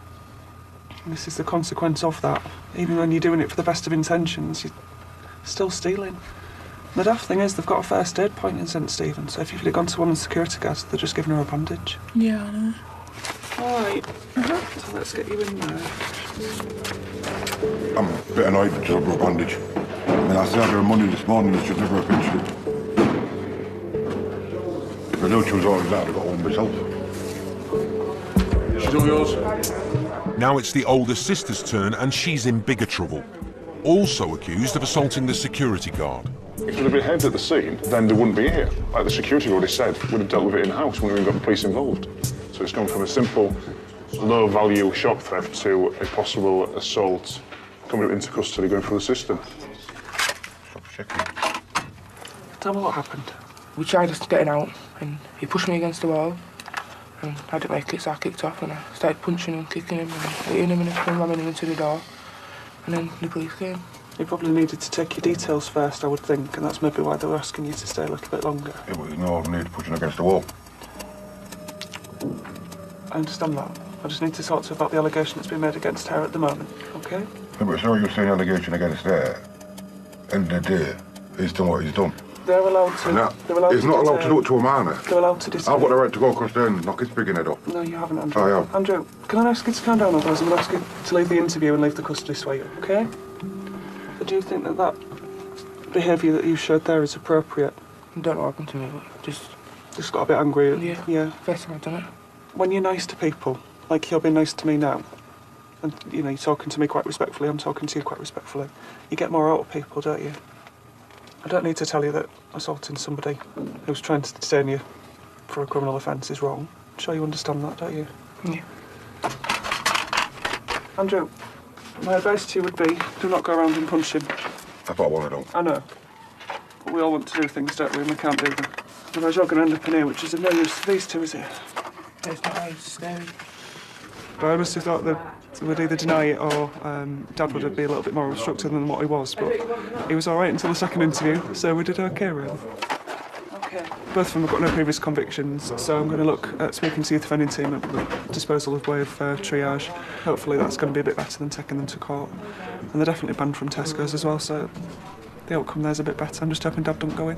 And this is the consequence of that. Even when you're doing it for the best of intentions, you're still stealing. The daft thing is they've got a first aid point in St Stephen, so if you'd have gone to one of the security guards, they're just giving her a bandage. Yeah, I know. All right. So let's get you in there. I'm a bit annoyed because I brought a bandage. I mean, I said her money this morning, I should never have pinched it. If I knew she was always out, I'd have got home myself. She's all yours. Now it's the older sister's turn, and she's in bigger trouble. Also accused of assaulting the security guard. If it had been heard at the scene, then they wouldn't be here. Like the security already said, we'd have dealt with it in-house when we got the police involved. So it's gone from a simple, low-value shop theft to a possible assault coming into custody, going through the system. Tell me what happened. We tried just getting out, and he pushed me against the wall, and I didn't like it, so I kicked off, and I started punching him, kicking him, and hitting him, and ramming him into the door. And then the police came. You probably needed to take your details first, I would think, and that's maybe why they were asking you to stay a little bit longer. It was no need pushing against the wall. I understand that. I just need to talk to you about the allegation that's been made against her at the moment, okay? Yeah, but so you're saying allegation against her. End of the day, he's done what he's done. They're allowed to. No, he's not allowed to do it to a minor. They're allowed to detain. I've got the right to go across there and knock his big head off. No, you haven't, Andrew. I have. Andrew, can I ask you to calm down, otherwise I'm going to ask you to leave the interview and leave the custody suite, okay? But do you think that behaviour that you showed there is appropriate? I don't know what happened to me, but just got a bit angry. Yeah. First time I've done it. When you're nice to people, like you're being nice to me now, and you know you're talking to me quite respectfully, I'm talking to you quite respectfully, you get more out of people, don't you? I don't need to tell you that assaulting somebody who's trying to detain you for a criminal offence is wrong. I'm sure you understand that, don't you? Yeah. Andrew, my advice to you would be, do not go around and punch him. That's what I want to do. I know. But we all want to do things, don't we? And we can't do them. Otherwise you're going to end up in here, which is of no use to these two, is it? It's not very scary. But I honestly thought that they would either deny it or Dad would be a little bit more obstructive than what he was. But he was all right until the second interview, so we did okay, really. Okay. Both of them have got no previous convictions, so I'm going to look at speaking to the youth offending team at the disposal of way of triage. Hopefully that's going to be a bit better than taking them to court. And they're definitely banned from Tesco's as well, so the outcome there's a bit better. I'm just hoping Dad don't go in.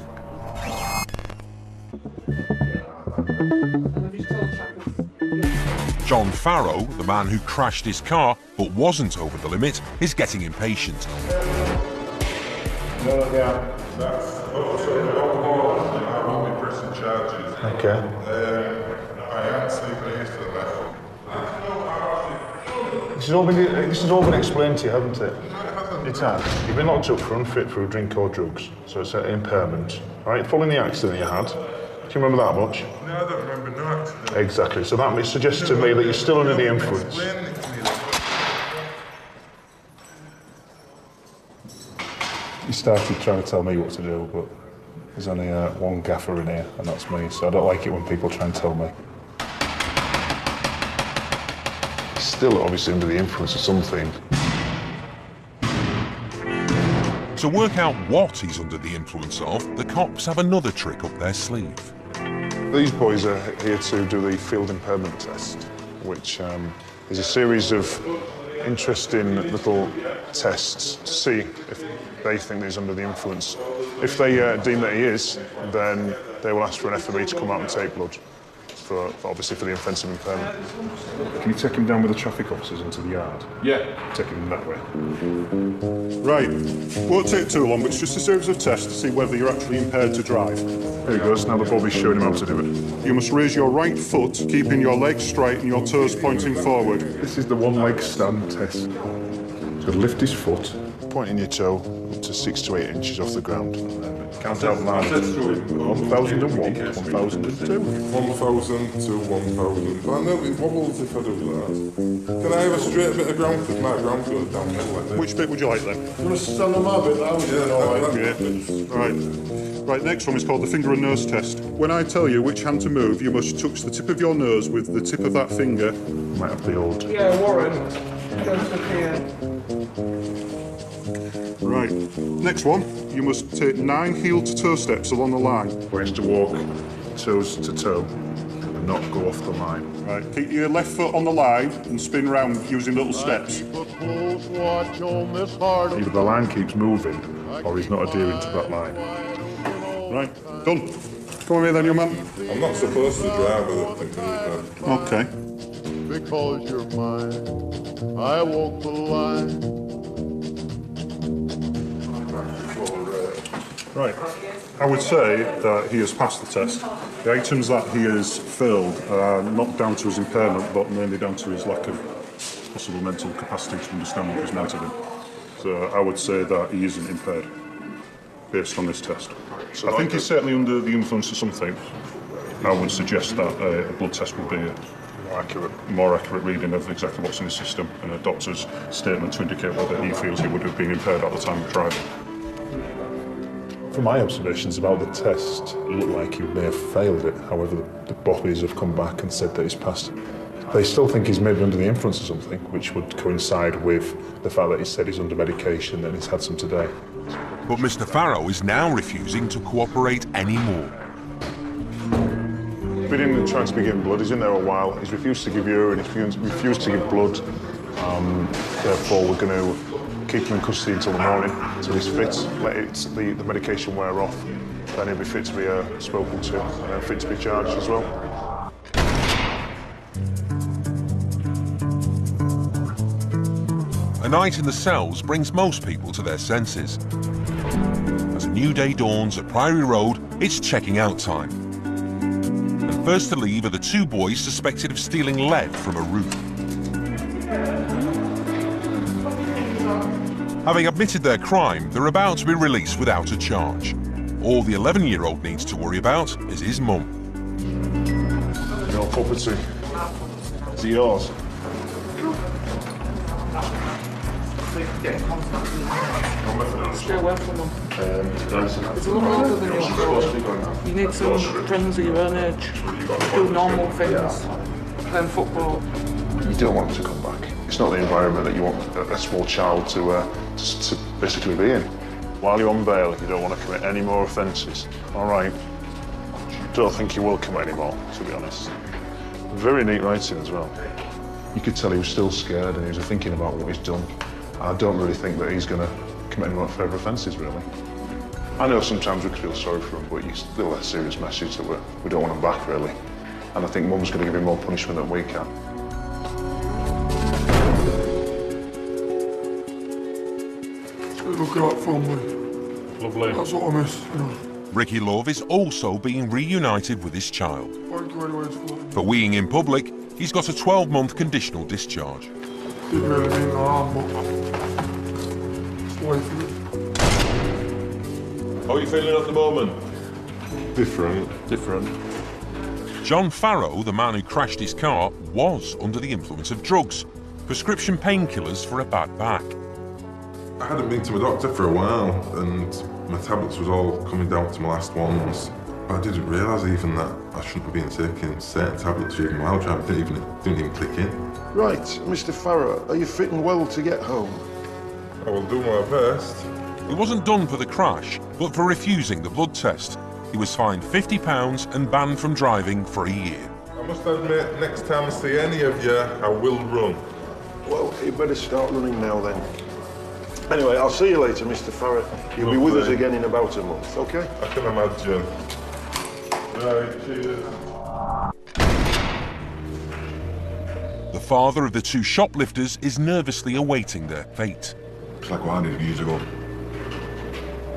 John Farrow, the man who crashed his car but wasn't over the limit, is getting impatient. Okay. I actually placed the left. This has all been explained to you, hasn't it? It has. You've been locked up for unfit for a drink or drugs, so it's an impairment. All right, following the accident you had, Do you remember that much? No, I don't remember, no, actually. Exactly. So that suggests to me that you're still under the influence. He started trying to tell me what to do, but there's only one gaffer in here, and that's me, so I don't like it when people try and tell me. He's still obviously under the influence of something. To work out what he's under the influence of, the cops have another trick up their sleeve. These boys are here to do the field impairment test, which is a series of interesting little tests to see if they think that he's under the influence. If they deem that he is, then they will ask for an FME to come out and take blood, obviously for the offensive impairment. Can you take him down with the traffic officers into the yard? Yeah. Take him that way. Right. Won't take too long, but it's just a series of tests to see whether you're actually impaired to drive. There he goes. Now the Bobby's showing him how to do it. You must raise your right foot, keeping your legs straight and your toes pointing forward. This is the one-leg stand test. He's got to lift his foot, pointing your toe up to 6 to 8 inches off the ground. Count out loud. 1001, 1002. 1,000 to 1,000. I know it wobbles if I do that. Can I have a straight bit of ground? Because my ground goes downhill, I think. Which bit would you like then? You want to stand on my bit now? Yeah. Right, next one is called the finger and nose test. When I tell you which hand to move, you must touch the tip of your nose with the tip of that finger. Might have the old... Yeah, Warren. Goes up here. Right, next one. You must take 9 heel-to-toe steps along the line. Where to walk toes to toe and not go off the line. Right, keep your left foot on the line and spin round using little steps. Either the line keeps moving or he's not adhering to that line. Right, done. Come on here then, young man. I'm not supposed to drive, I think. Okay. Because you're mine, I walk the line. Right. I would say that he has passed the test. The items that he has filled are not down to his impairment, but mainly down to his lack of possible mental capacity to understand what is meant of him. So I would say that he isn't impaired, based on this test. So I think he's certainly under the influence of something. I would suggest that a blood test would be a more accurate reading of exactly what's in his system, and a doctor's statement to indicate whether he feels he would have been impaired at the time of driving. From my observations about the test, it looked like he may have failed it. However, the bobbies have come back and said that he's passed. They still think he's maybe under the influence of something, which would coincide with the fact that he said he's under medication and he's had some today. But Mr. Farrow is now refusing to cooperate anymore. Been in and trying to be given blood. He's in there a while. He's refused to give urine. He's refused to give blood. Therefore, we're going to keep him in custody until the morning, until he's fit. Let the medication wear off. Then he'll be fit to be spoken to and fit to be charged as well. A night in the cells brings most people to their senses. As a new day dawns at Priory Road, it's checking out time. And first to leave are the 2 boys suspected of stealing lead from a roof. Having admitted their crime, they're about to be released without a charge. All the 11-year-old needs to worry about is his mum. Your property. Is it yours? Stay away from them. It's a lot older than you. You need some friends of your own age. Do normal things. Playing football. You don't want him to come back. It's not the environment that you want a small child to basically be in. While you're on bail, you don't want to commit any more offences. All right. Don't think he will commit any more, to be honest. Very neat writing as well. You could tell he was still scared and he was thinking about what he's done. I don't really think that he's going to commit any more further offences, really. I know sometimes we could feel sorry for him, but he's still a serious message that we don't want him back, really. And I think Mum's going to give him more punishment than we can. Look at that family. Lovely. That's what I miss, you know. Ricky Love is also being reunited with his child. Thank you anyways For weeing in public, he's got a 12-month conditional discharge. Didn't really mean no harm, but it's the way for it. How are you feeling at the moment? Different. John Farrow, the man who crashed his car, was under the influence of drugs. Prescription painkillers for a bad back. I hadn't been to my doctor for a while, and my tablets was all coming down to my last ones. But I didn't realise even that I shouldn't have been taking certain tablets for even myalgia. It didn't even click in. Right, Mr. Farrow, are you fit and well to get home? I will do my best. He wasn't done for the crash, but for refusing the blood test. He was fined £50 and banned from driving for a year. I must admit, next time I see any of you, I will run. Well, you better start running now then. Anyway, I'll see you later, Mr. Farrow. You'll be with us again in about a month, OK? I can imagine. Right, cheers. The father of the two shoplifters is nervously awaiting their fate. It's like what I did years ago.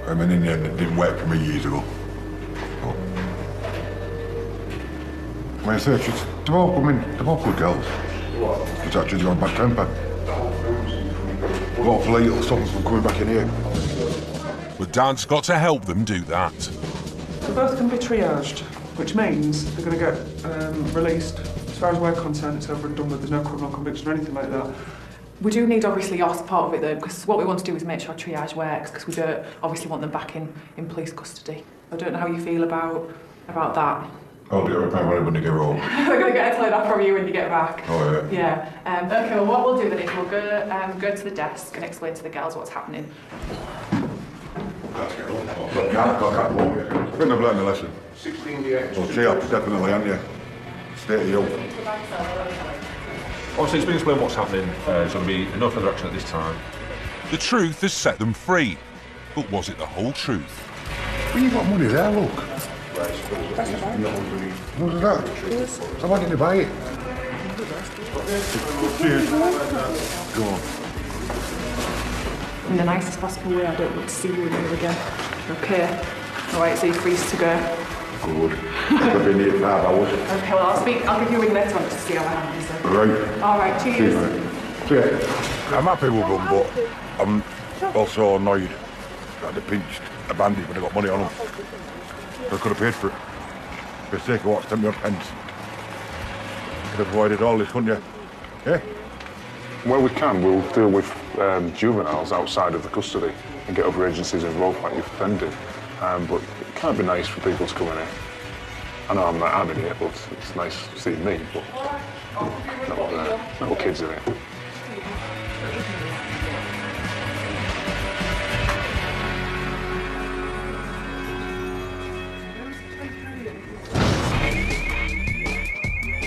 I went in there and it didn't work for me years ago. So. When I say they've all good girls. It's actually got a bad temper. Hopefully it'll stop them from coming back in here. But Dad's got to help them do that. They're both going to be triaged, which means they're going to get released. As far as we're concerned, it's over and done with. There's no criminal conviction or anything like that. We do need, obviously, your support of it, though, because what we want to do is make sure triage works, because we don't obviously want them back in police custody. I don't know how you feel about that. I'll do everything when they get home. They're going to get a telling off from you when you get back. Oh, yeah. Yeah. OK, well, what we'll do then is we'll go to the desk and explain to the girls what's happening. I've been to learn the lesson. 16 DX. Well, cheer up, definitely, haven't you? State of you. Obviously, it's been explained what's happening. There's going to be no further action at this time. The truth has set them free. But was it the whole truth? Well, you've got money there, look. What is that? So why didn't you buy it? Cheers. Go on. In the nicest possible way, I don't want to see you here again. OK? All right, so you're free to go. Good. I've been here 5 hours. OK, well, I'll give you a ring later on just to see how I am. Right. All right, cheers. I'm happy with them, but I'm also annoyed that they pinched a bandit when they got money on them. They could have paid for it. For the sake of what's 10 pence. Could have avoided all this, couldn't you? Yeah? Where we can, we'll deal with juveniles outside of the custody and get other agencies involved like you've offended. But it can't be nice for people to come in here. I know I'm not having it, but it's nice seeing me, but not with kids in it.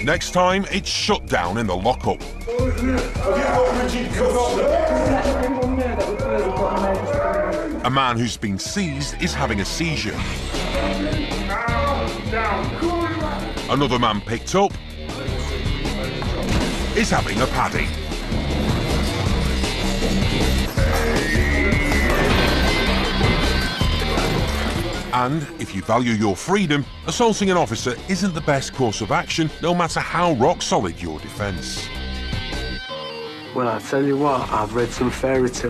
Next time, it's shut down in the lockup. A man who's been seized is having a seizure. Another man picked up is having a paddy. And if you value your freedom, assaulting an officer isn't the best course of action, no matter how rock solid your defence. Well, I tell you what, I've read some fairy tales.